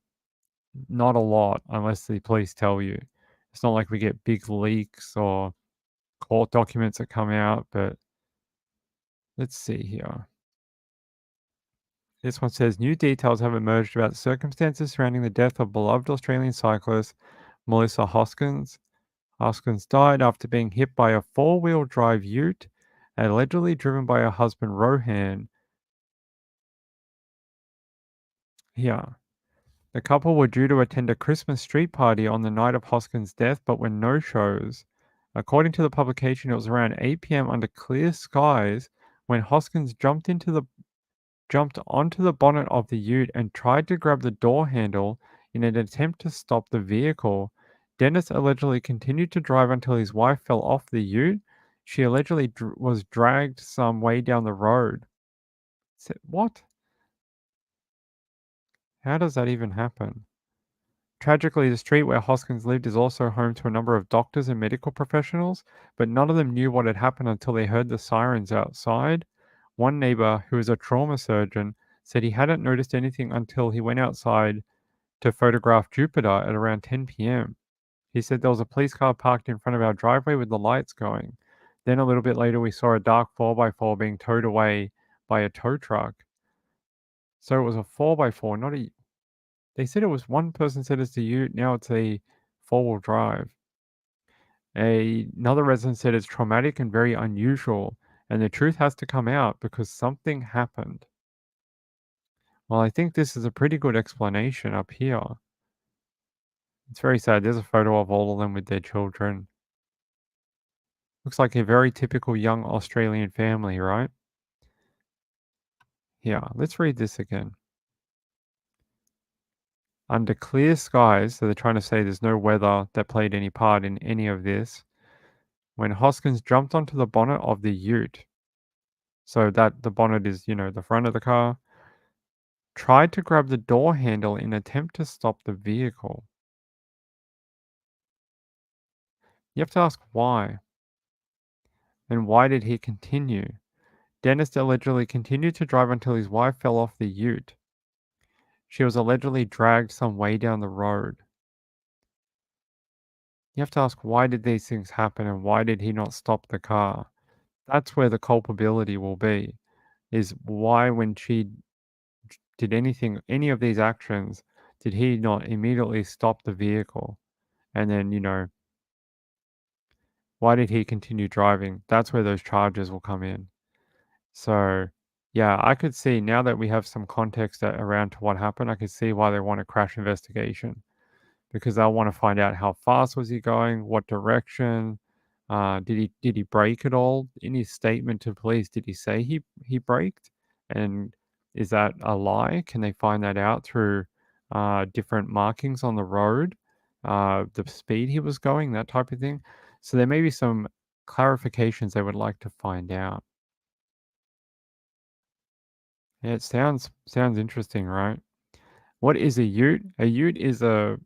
not a lot unless the police tell you. It's not like we get big leaks or court documents that come out, but let's see here. This one says, new details have emerged about the circumstances surrounding the death of beloved Australian cyclist Melissa Hoskins. Hoskins died after being hit by a four-wheel drive ute, allegedly driven by her husband Rohan. Here. The couple were due to attend a Christmas street party on the night of Hoskins' death, but were no-shows. According to the publication, it was around 8 p.m. under clear skies when Hoskins jumped onto the bonnet of the ute and tried to grab the door handle in an attempt to stop the vehicle. Dennis allegedly continued to drive until his wife fell off the ute. She allegedly was dragged some way down the road. What? How does that even happen? Tragically, the street where Hoskins lived is also home to a number of doctors and medical professionals, but none of them knew what had happened until they heard the sirens outside. One neighbor, who is a trauma surgeon, said he hadn't noticed anything until he went outside to photograph Jupiter at around 10 p.m. He said there was a police car parked in front of our driveway with the lights going. Then a little bit later, we saw a dark 4x4 being towed away by a tow truck. So it was a 4x4, not a... They said it was one person said it's a ute, now it's a four-wheel drive. Another resident said it's traumatic and very unusual, and the truth has to come out because something happened. Well, I think this is a pretty good explanation up here. It's very sad. There's a photo of all of them with their children. Looks like a very typical young Australian family, right? Yeah, let's read this again. Under clear skies, so they're trying to say there's no weather that played any part in any of this, when Hoskins jumped onto the bonnet of the ute, so that the bonnet is, the front of the car, tried to grab the door handle in attempt to stop the vehicle. You have to ask why. And why did he continue? Dennis allegedly continued to drive until his wife fell off the ute. She was allegedly dragged some way down the road. You have to ask, why did these things happen and why did he not stop the car? That's where the culpability will be, is why when she did any of these actions, did he not immediately stop the vehicle? And then, why did he continue driving? That's where those charges will come in. So, yeah, I could see now that we have some context around to what happened, I could see why they want a crash investigation. Because they'll want to find out how fast was he going, what direction, did he brake at all? In his statement to police, did he say he braked? And is that a lie? Can they find that out through different markings on the road, the speed he was going, that type of thing? So there may be some clarifications they would like to find out. Yeah, it sounds interesting, right? What is a ute? A ute is a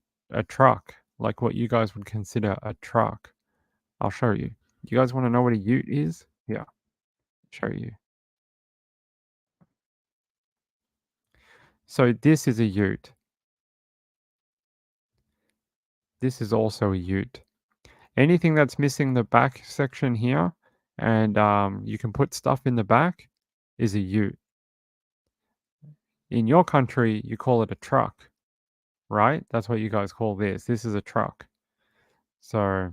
truck, like what you guys would consider a truck. I'll show you. You guys want to know what a ute is? Yeah, show you. So this is a ute. This is also a ute. Anything that's missing the back section here, and you can put stuff in the back, is a ute. In your country, you call it a truck, right? That's what you guys call this. This is a truck. So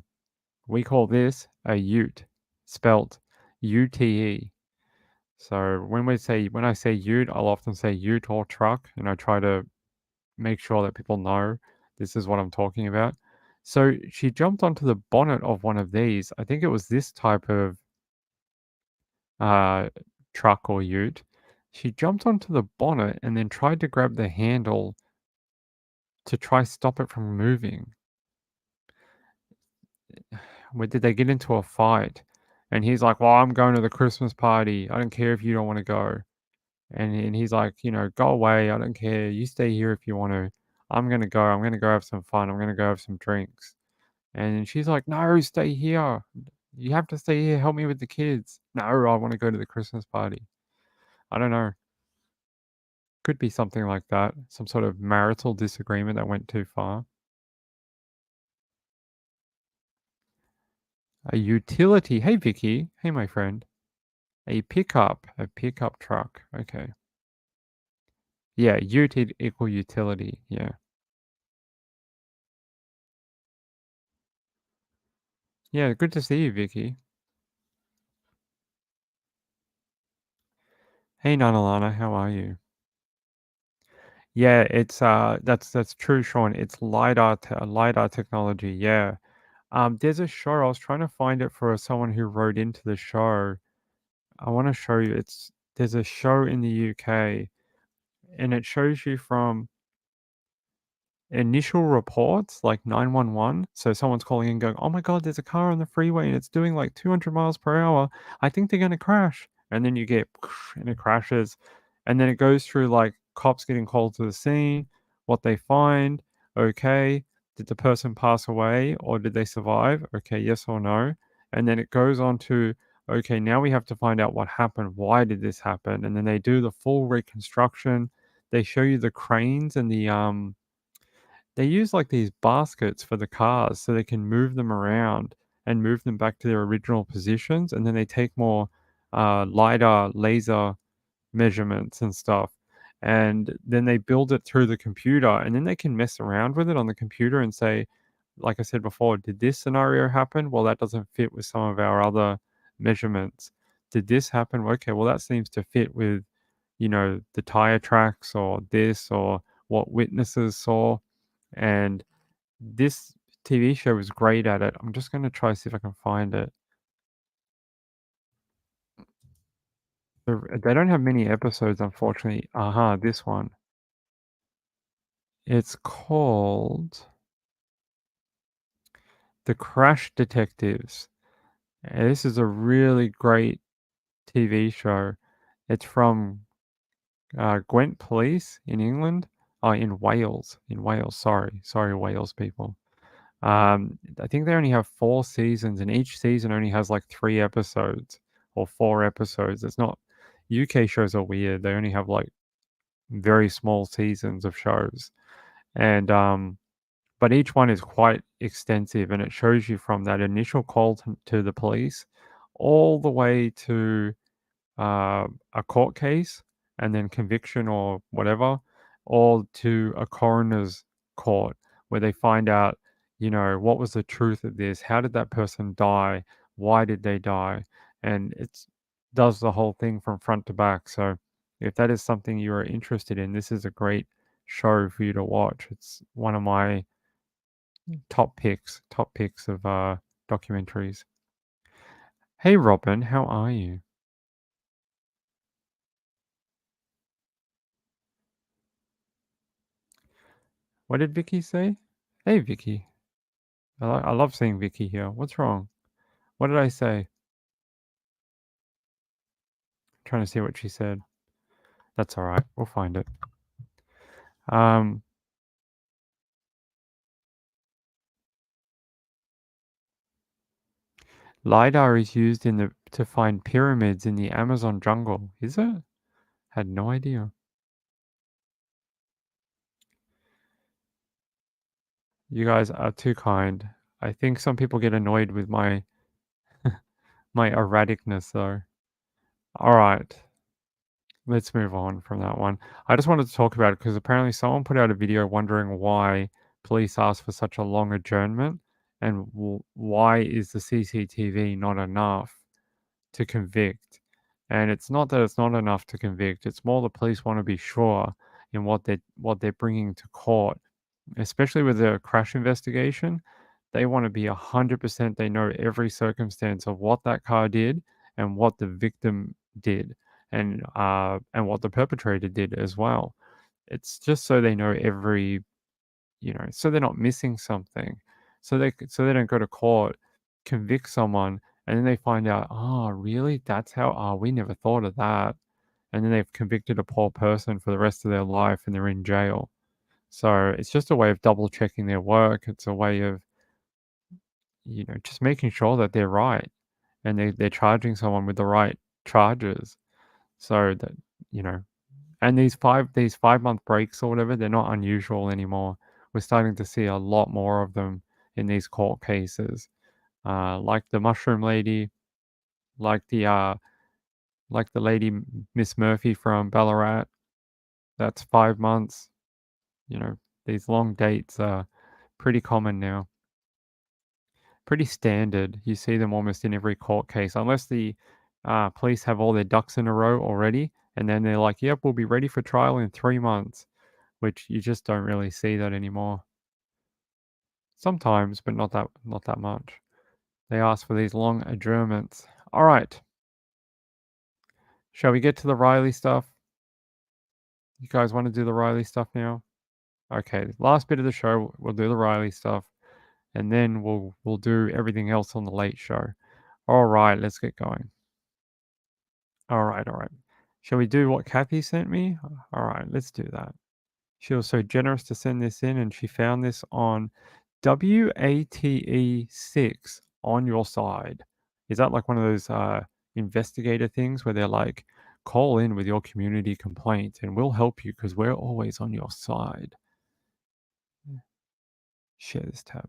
we call this a ute, spelt UTE. So when I say ute, I'll often say ute or truck, and I try to make sure that people know this is what I'm talking about. So she jumped onto the bonnet of one of these. I think it was this type of truck or ute. She jumped onto the bonnet and then tried to grab the handle to try stop it from moving. Where did they get into a fight? And he's like, well, I'm going to the Christmas party. I don't care if you don't want to go. And he's like, go away. I don't care. You stay here if you want to. I'm going to go. I'm going to go have some fun. I'm going to go have some drinks. And she's like, no, stay here. You have to stay here. Help me with the kids. No, I want to go to the Christmas party. I don't know. Could be something like that. Some sort of marital disagreement that went too far. A utility. Hey, Vicky. Hey, my friend. A pickup truck. Okay. Yeah, UT equal utility. Yeah. Yeah, good to see you, Vicky. Hey, Nanalana, how are you? Yeah, it's that's true, Sean. It's lidar technology. Yeah. There's a show. I was trying to find it for someone who wrote into the show. I want to show you. There's a show in the UK, and it shows you from initial reports like 911. So someone's calling in going, oh my God, there's a car on the freeway and it's doing like 200 miles per hour. I think they're going to crash. And then you get, and it crashes. And then it goes through like cops getting called to the scene, what they find. Okay. Did the person pass away or did they survive? Okay. Yes or no. And then it goes on to, okay, now we have to find out what happened. Why did this happen? And then they do the full reconstruction. They show you the cranes and they use like these baskets for the cars so they can move them around and move them back to their original positions. And then they take more LiDAR laser measurements and stuff. And then they build it through the computer and then they can mess around with it on the computer and say, like I said before, did this scenario happen? Well, that doesn't fit with some of our other measurements. Did this happen? Okay, well, that seems to fit with, the tire tracks or this or what witnesses saw. And this TV show was great at it. I'm just going to try to see if I can find it. They don't have many episodes, unfortunately. Aha, this one. It's called The Crash Detectives. And this is a really great TV show. It's from Gwent Police in England. Oh, in Wales. In Wales. Sorry, Wales people. I think they only have 4 seasons, and each season only has like 3 episodes or 4 episodes. It's not UK shows are weird. They only have like very small seasons of shows, and but each one is quite extensive, and it shows you from that initial call to the police all the way to a court case and then conviction or whatever, or to a coroner's court where they find out, what was the truth of this? How did that person die? Why did they die? And it does the whole thing from front to back. So if that is something you are interested in, this is a great show for you to watch. It's one of my top picks of documentaries. Hey Robin, how are you? What did Vicky say? Hey, Vicky. I love seeing Vicky here. What's wrong? What did I say? Trying to see what she said. That's all right. We'll find it. LiDAR is used to find pyramids in the Amazon jungle. Is it? Had no idea. You guys are too kind. I think some people get annoyed with my my erraticness though. All right. Let's move on from that one. I just wanted to talk about it because apparently someone put out a video wondering why police asked for such a long adjournment and why is the CCTV not enough to convict. And it's not that it's not enough to convict. It's more the police want to be sure in what they're bringing to court, especially with the crash investigation. They want to be 100%. They know every circumstance of what that car did and what the victim did, and what the perpetrator did as well. It's just so they know every, so they're not missing something, so they don't go to court, convict someone, and then they find out, oh, really? That's how? Oh, we never thought of that. And then they've convicted a poor person for the rest of their life, and they're in jail. So it's just a way of double checking their work. It's a way of, just making sure that they're right and they're charging someone with the right charges. So that, and these 5-month breaks or whatever, they're not unusual anymore. We're starting to see a lot more of them in these court cases. Like the mushroom lady, like the lady Miss Murphy from Ballarat. That's 5 months. These long dates are pretty common now. Pretty standard. You see them almost in every court case, unless the police have all their ducks in a row already, and then they're like, "Yep, we'll be ready for trial in 3 months," which you just don't really see that anymore. Sometimes, but not that much. They ask for these long adjournments. All right. Shall we get to the Riley stuff? You guys want to do the Riley stuff now? Okay, last bit of the show, we'll do the Riley stuff, and then we'll do everything else on the late show. All right, let's get going. All right. Shall we do what Kathy sent me? All right, let's do that. She was so generous to send this in, and she found this on WATE6 on your side. Is that like one of those investigator things where they're like, call in with your community complaint and we'll help you because we're always on your side? Share this tab.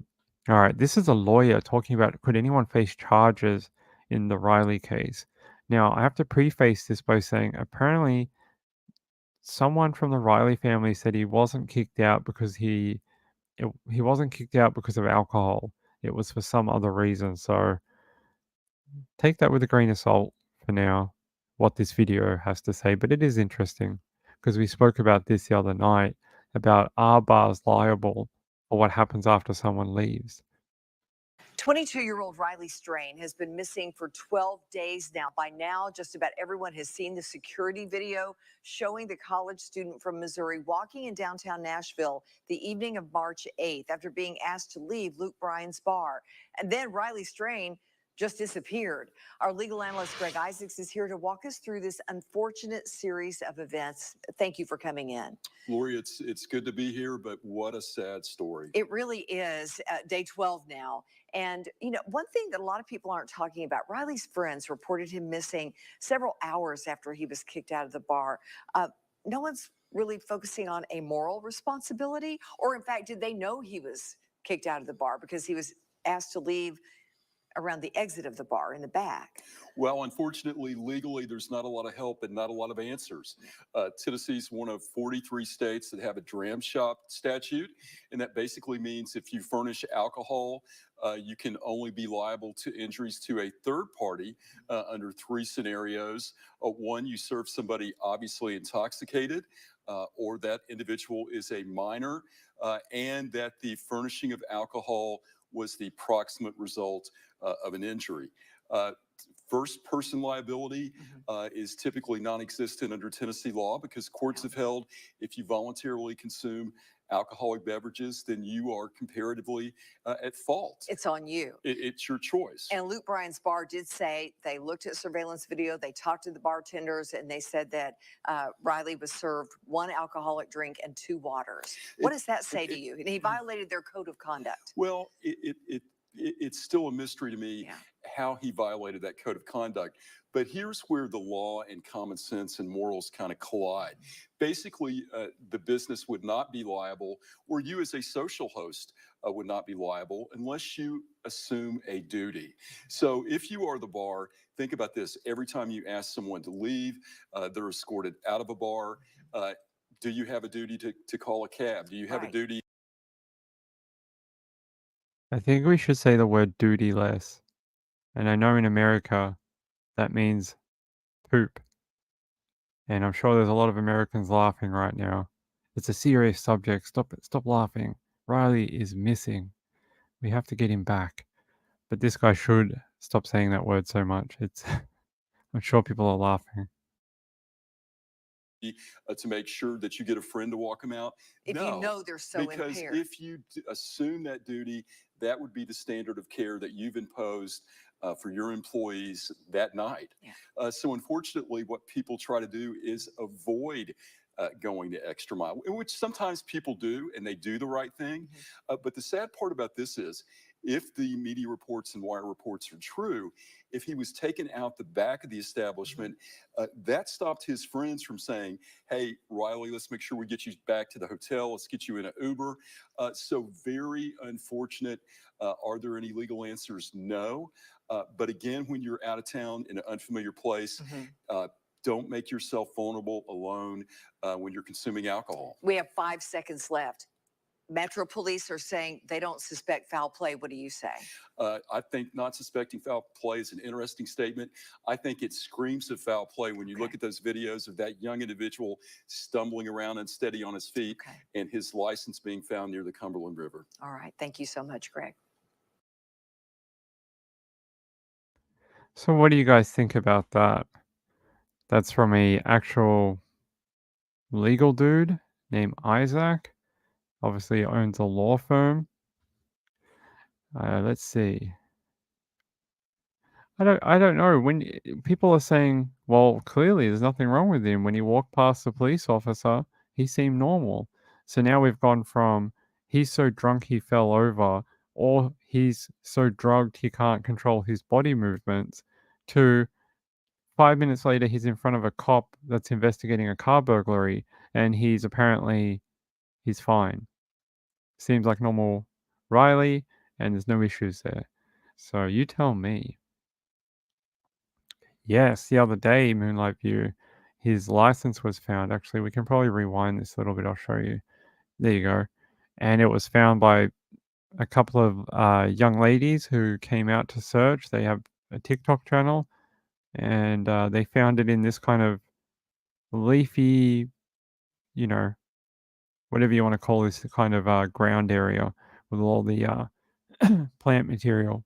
All right, this is a lawyer talking about could anyone face charges in the Riley case. Now, I have to preface this by saying apparently someone from the Riley family said he wasn't kicked out because he wasn't kicked out because of alcohol. It was for some other reason. So take that with a grain of salt for now, what this video has to say. But it is interesting because we spoke about this the other night about are bars liable for what happens after someone leaves. 22-year-old Riley Strain has been missing for 12 days now. By now, just about everyone has seen the security video showing the college student from Missouri walking in downtown Nashville the evening of March 8th after being asked to leave Luke Bryan's bar. And then Riley Strain just disappeared. Our legal analyst Greg Isaacs is here to walk us through this unfortunate series of events. Thank you for coming in. Lori, it's good to be here, but what a sad story. It really is. Day 12 now. And, one thing that a lot of people aren't talking about, Riley's friends reported him missing several hours after he was kicked out of the bar. No one's really focusing on a moral responsibility, or in fact, did they know he was kicked out of the bar because he was asked to leave around the exit of the bar in the back? Well, unfortunately, legally, there's not a lot of help and not a lot of answers. Tennessee's one of 43 states that have a dram shop statute, and that basically means if you furnish alcohol, you can only be liable to injuries to a third party under 3 scenarios. One, you serve somebody obviously intoxicated, or that individual is a minor, and that the furnishing of alcohol was the proximate result of an injury. First person liability is typically non-existent under Tennessee law because courts have held if you voluntarily consume alcoholic beverages, then you are comparatively at fault. It's on you. It's your choice. And Luke Bryan's bar did say they looked at surveillance video, they talked to the bartenders, and they said that Riley was served 1 alcoholic drink and 2 waters. What does that say to you? And he violated their code of conduct. Well, it's still a mystery to me how he violated that code of conduct. But here's where the law and common sense and morals kind of collide. Basically, the business would not be liable, or you as a social host would not be liable unless you assume a duty. So if you are the bar, think about this. Every time you ask someone to leave, they're escorted out of a bar. Do you have a duty to call a cab? Do you have a duty? I think we should say the word duty less. And I know in America that means poop. And I'm sure there's a lot of Americans laughing right now. It's a serious subject. Stop laughing. Riley is missing. We have to get him back. But this guy should stop saying that word so much. I'm sure people are laughing. To make sure that you get a friend to walk them out? If no, you know they're so because impaired. if you assume that duty, that would be the standard of care that you've imposed for your employees that night. So unfortunately, what people try to do is avoid going the extra mile, which sometimes people do, and they do the right thing. But the sad part about this is, if the media reports and wire reports are true, if he was taken out the back of the establishment, that stopped his friends from saying, hey, Riley, let's make sure we get you back to the hotel. Let's get you in an Uber. So very unfortunate. Are there any legal answers? No. But again, when you're out of town in an unfamiliar place, don't make yourself vulnerable alone when you're consuming alcohol. We have 5 seconds left. Metro Police are saying they don't suspect foul play. What do you say? I think not suspecting foul play is an interesting statement. I think it screams of foul play when you look at those videos of that young individual stumbling around unsteady on his feet and his license being found near the Cumberland River. All right. Thank you so much, Greg. So what do you guys think about that? That's from a actual legal dude named Isaac. Obviously owns a law firm. Let's see. I don't know. When people are saying, well, clearly there's nothing wrong with him. When he walked past the police officer, he seemed normal. So now we've gone from he's so drunk he fell over, or he's so drugged he can't control his body movements, to 5 minutes later he's in front of a cop that's investigating a car burglary, and he's fine. Seems like normal Riley, and there's no issues there. So you tell me. Yes, the other day, Moonlight View, his license was found. Actually, we can probably rewind this a little bit. I'll show you. There you go. And it was found by a couple of young ladies who came out to search. They have a TikTok channel, and they found it in this kind of leafy, you know, whatever you want to call this kind of ground area with all the plant material.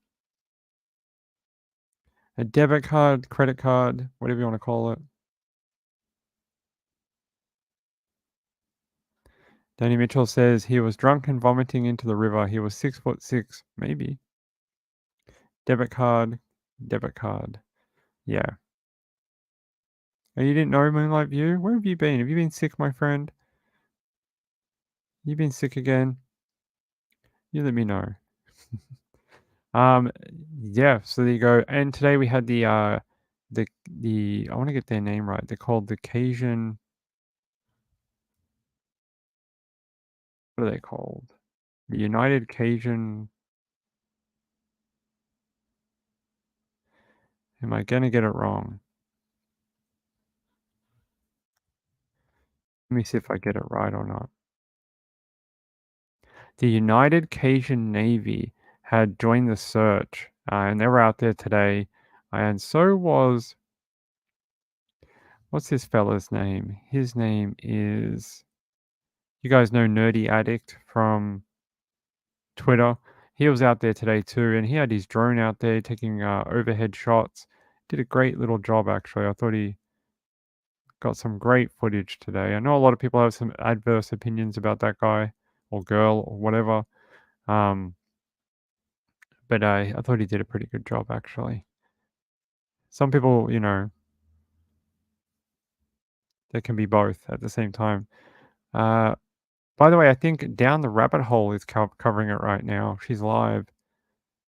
A debit card, credit card, whatever you want to call it. Danny Mitchell says he was drunk and vomiting into the river. He was 6'6", maybe. Debit card, debit card. Yeah. Oh, you didn't know Moonlight View? Where have you been? Have you been sick, my friend? You been sick again? You let me know. Yeah, so there you go. And today we had the I want to get their name right. They're called the Cajun. What are they called? The United Cajun. Am I gonna get it wrong? Let me see if I get it right or not. The United Cajun Navy had joined the search, and they were out there today, and so was, what's this fella's name? His name is, you guys know Nerdy Addict from Twitter. He was out there today too, and he had his drone out there taking overhead shots. Did a great little job, actually. I thought he got some great footage today. I know a lot of people have some adverse opinions about that guy or girl or whatever. But I thought he did a pretty good job, actually. Some people, you know, there can be both at the same time. By the way, I think Down the Rabbit Hole is covering it right now. She's live.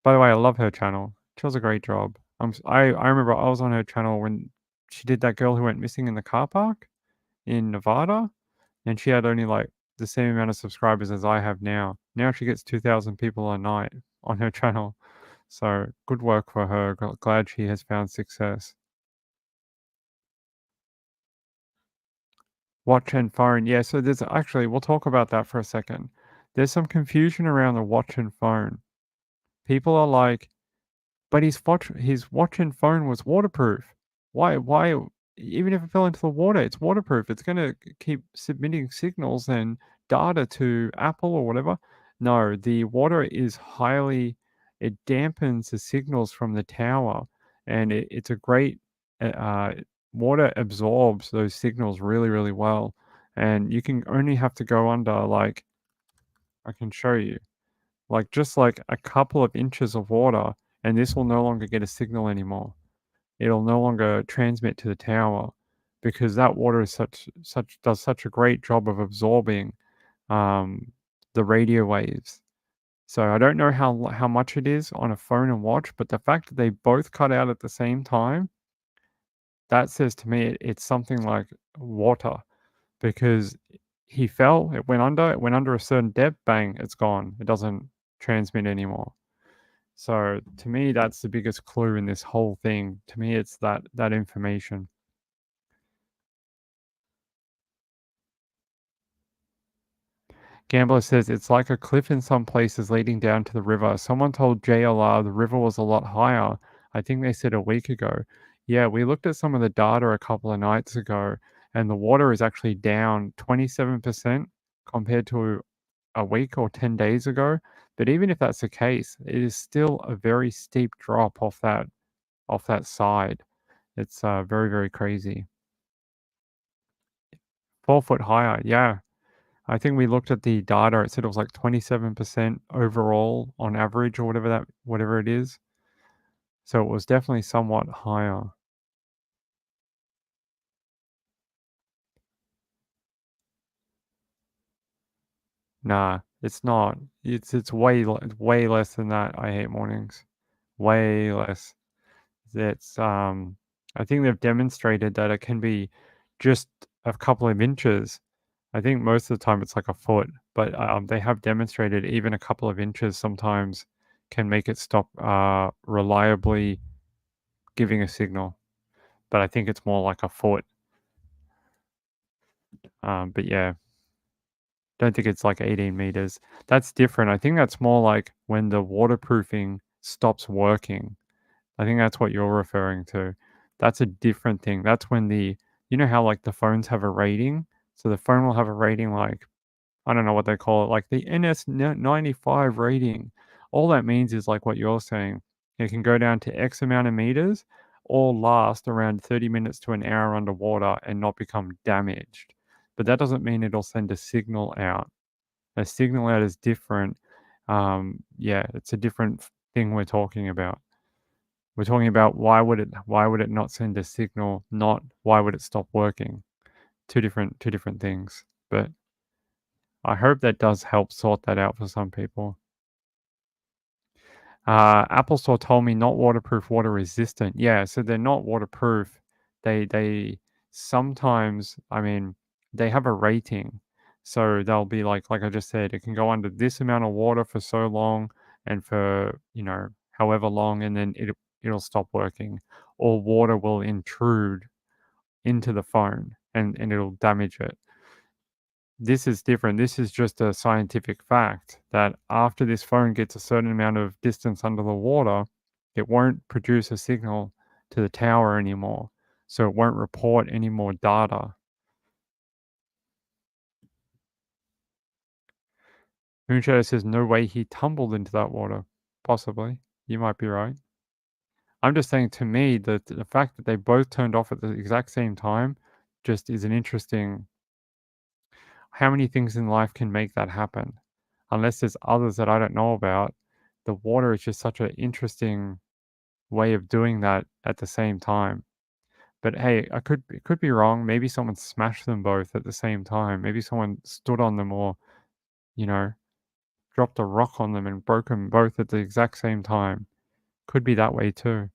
By the way, I love her channel. She does a great job. I remember I was on her channel when she did that girl who went missing in the car park in Nevada, and she had only like the same amount of subscribers as I have now. Now she gets 2,000 people a night on her channel. So good work for her. Glad she has found success. Watch and phone. Yeah, so there's actually, we'll talk about that for a second. There's some confusion around the watch and phone. People are like, but his watch and phone was waterproof. Why, even if it fell into the water, it's waterproof. It's going to keep submitting signals and data to Apple or whatever. No, the water is it dampens the signals from the tower, and it's a great, water absorbs those signals really, really well. And you can only have to go under, like, I can show you, like just like a couple of inches of water, and this will no longer get a signal anymore. It'll no longer transmit to the tower. because that water is does such a great job of absorbing the radio waves. So I don't know how much it is on a phone and watch, but the fact that they both cut out at the same time, that says to me it's something like water, because he fell, it went under a certain depth, bang, it's gone. It doesn't transmit anymore. So to me, that's the biggest clue in this whole thing. To me, it's that information. Gambler says it's like a cliff in some places leading down to the river. Someone told JLR the river was a lot higher. I think they said a week ago. Yeah, we looked at some of the data a couple of nights ago, and the water is actually down 27% compared to a week or 10 days ago. But even if that's the case, it is still a very steep drop off that side. It's very, very crazy. 4 foot higher, yeah. I think we looked at the data. It said it was like 27% overall on average, or whatever it is. So it was definitely somewhat higher. Nah, it's not. It's way less than that. I hate mornings. Way less. It's I think they've demonstrated that it can be just a couple of inches. I think most of the time it's like a foot, but they have demonstrated even a couple of inches sometimes can make it stop reliably giving a signal. But I think it's more like a foot. But yeah, don't think it's like 18 meters. That's different. I think that's more like when the waterproofing stops working. I think that's what you're referring to. That's a different thing. That's when you know how like the phones have a rating? So the phone will have a rating like, I don't know what they call it, like the NS95 rating. All that means is like what you're saying. It can go down to X amount of meters or last around 30 minutes to an hour underwater and not become damaged. But that doesn't mean it'll send a signal out. A signal out is different. Yeah, it's a different thing we're talking about. We're talking about why would it not send a signal, not why would it stop working. Two different things. But I hope that does help sort that out for some people. Apple Store told me not waterproof, water resistant. Yeah, so they're not waterproof. They sometimes, I mean, they have a rating. So they'll be like I just said, it can go under this amount of water for so long and for, however long, and then it'll stop working. Or water will intrude into the phone and it'll damage it. This is different. This is just a scientific fact that after this phone gets a certain amount of distance under the water, it won't produce a signal to the tower anymore. So it won't report any more data. Moonshadow says, no way he tumbled into that water. Possibly. You might be right. I'm just saying, to me, that the fact that they both turned off at the exact same time just is an interesting. How many things in life can make that happen? Unless there's others that I don't know about, the water is just such an interesting way of doing that at the same time. But hey, it could be wrong. Maybe someone smashed them both at the same time. Maybe someone stood on them or, you know, dropped a rock on them and broke them both at the exact same time. Could be that way too.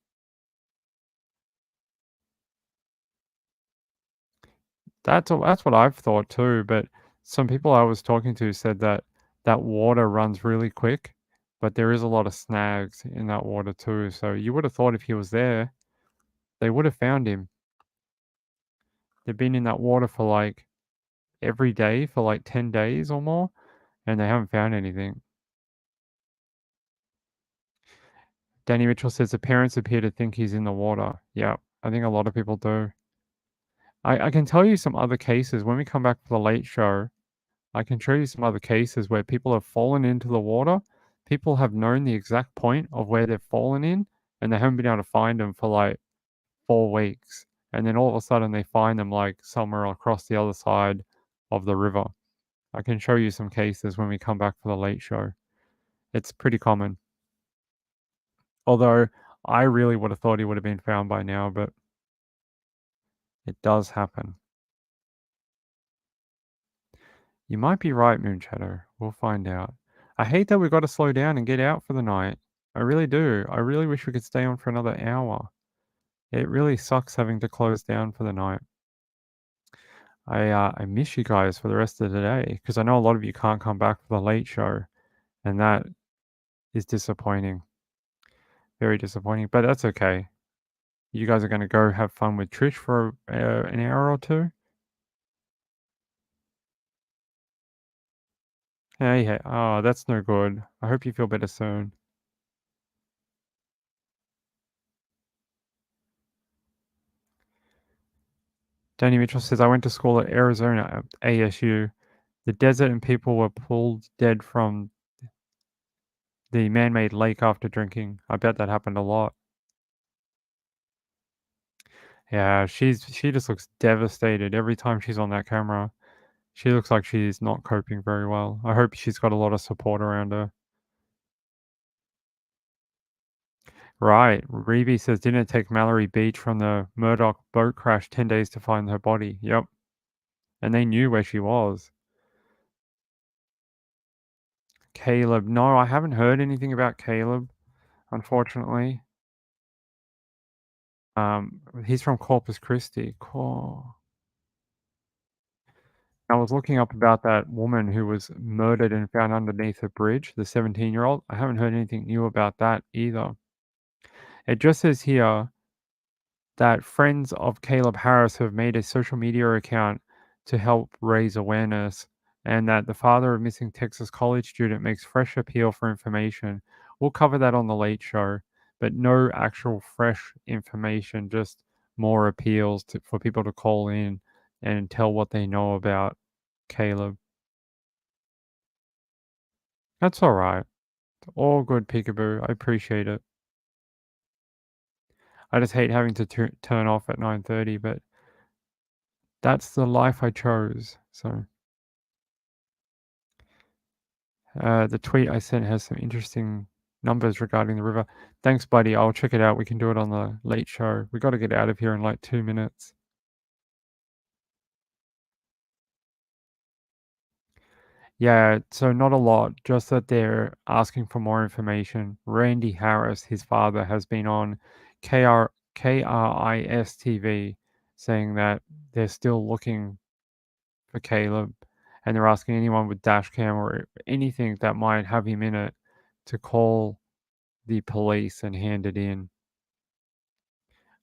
That's what I've thought too, but some people I was talking to said that that water runs really quick, but there is a lot of snags in that water too. So you would have thought if he was there, they would have found him. They've been in that water for like every day for like 10 days or more, and they haven't found anything. Danny Mitchell says the parents appear to think he's in the water. Yeah, I think a lot of people do. I can tell you some other cases when we come back for the late show. I can show you some other cases where people have fallen into the water. People have known the exact point of where they've fallen in, and they haven't been able to find them for like 4 weeks. And then all of a sudden they find them like somewhere across the other side of the river. I can show you some cases when we come back for the late show. It's pretty common. Although I really would have thought he would have been found by now, but It does happen. You might be right, Moonshadow. We'll find out. I hate that we've got to slow down and get out for the night. I really do. I really wish we could stay on for another hour. It really sucks having to close down for the night. I miss you guys for the rest of the day because I know a lot of you can't come back for the late show, and that is disappointing. Very disappointing, but that's okay. You guys are going to go have fun with Trish for an hour or two? Hey, oh, that's no good. I hope you feel better soon. Danny Mitchell says, I went to school at Arizona ASU. The desert and people were pulled dead from the man-made lake after drinking. I bet that happened a lot. Yeah, she just looks devastated every time she's on that camera. She looks like she's not coping very well. I hope she's got a lot of support around her. Right. Reeve says, didn't it take Mallory Beach from the Murdoch boat crash 10 days to find her body? Yep. And they knew where she was. Caleb. No, I haven't heard anything about Caleb, unfortunately. He's from Corpus Christi. Cool. I was looking up about that woman who was murdered and found underneath a bridge, the 17-year-old. I haven't heard anything new about that either. It just says here that friends of Caleb Harris have made a social media account to help raise awareness, and that the father of missing Texas college student makes fresh appeal for information. We'll cover that on the late show, but no actual fresh information, just more appeals for people to call in and tell what they know about Caleb. That's all right. All good, Peekaboo. I appreciate it. I just hate having to turn off at 9:30, but that's the life I chose. So the tweet I sent has some interesting numbers regarding the river. Thanks, buddy. I'll check it out. We can do it on the late show. We got to get out of here in like 2 minutes. Yeah, so not a lot, just that they're asking for more information. Randy Harris, his father, has been on KRIS TV saying that they're still looking for Caleb, and they're asking anyone with dash cam or anything that might have him in it to call the police and hand it in.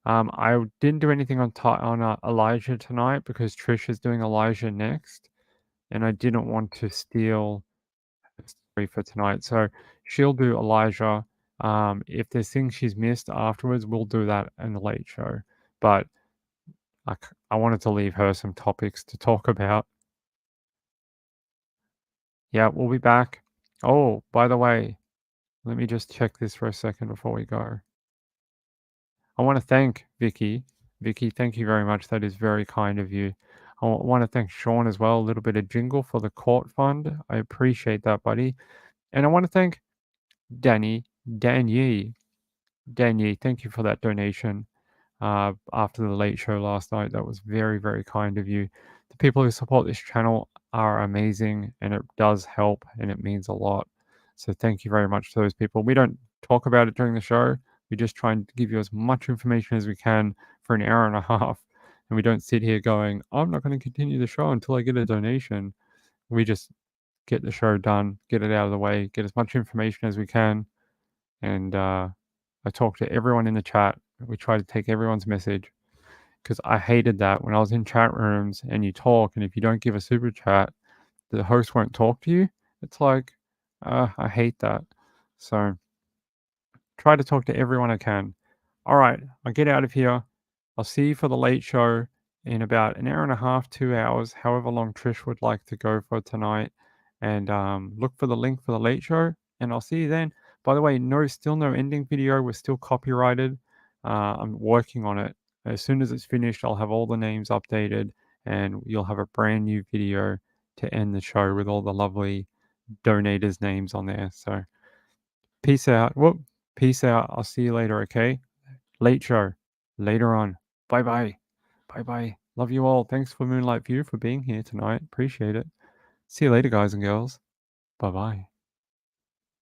I didn't do anything on Elijah tonight because Trish is doing Elijah next, and I didn't want to steal story for tonight. So she'll do Elijah. If there's things she's missed afterwards, we'll do that in the late show. But I wanted to leave her some topics to talk about. Yeah, we'll be back. Oh, by the way, let me just check this for a second before we go. I want to thank Vicky. Vicky, thank you very much. That is very kind of you. I want to thank Sean as well. A little bit of jingle for the court fund. I appreciate that, buddy. And I want to thank Dan Yi, thank you for that donation after the late show last night. That was very, very kind of you. The people who support this channel are amazing, and it does help, and it means a lot. So thank you very much to those people. We don't talk about it during the show. We just try and give you as much information as we can for an hour and a half. And we don't sit here going, I'm not going to continue the show until I get a donation. We just get the show done, get it out of the way, get as much information as we can. And I talk to everyone in the chat. We try to take everyone's message because I hated that when I was in chat rooms and you talk, and if you don't give a super chat, the host won't talk to you. It's like, I hate that. So try to talk to everyone I can. All right, I'll get out of here. I'll see you for the late show in about an hour and a half, 2 hours, however long Trish would like to go for tonight. And look for the link for the late show, and I'll see you then. By the way, still no ending video. We're still copyrighted. I'm working on it. As soon as it's finished, I'll have all the names updated, and you'll have a brand new video to end the show with all the lovely donators' names on there. So peace out. Peace out. I'll see you later, okay? Late show. Later on. Bye-bye. Bye-bye. Love you all. Thanks for Moonlight View for being here tonight. Appreciate it. See you later, guys and girls. Bye-bye.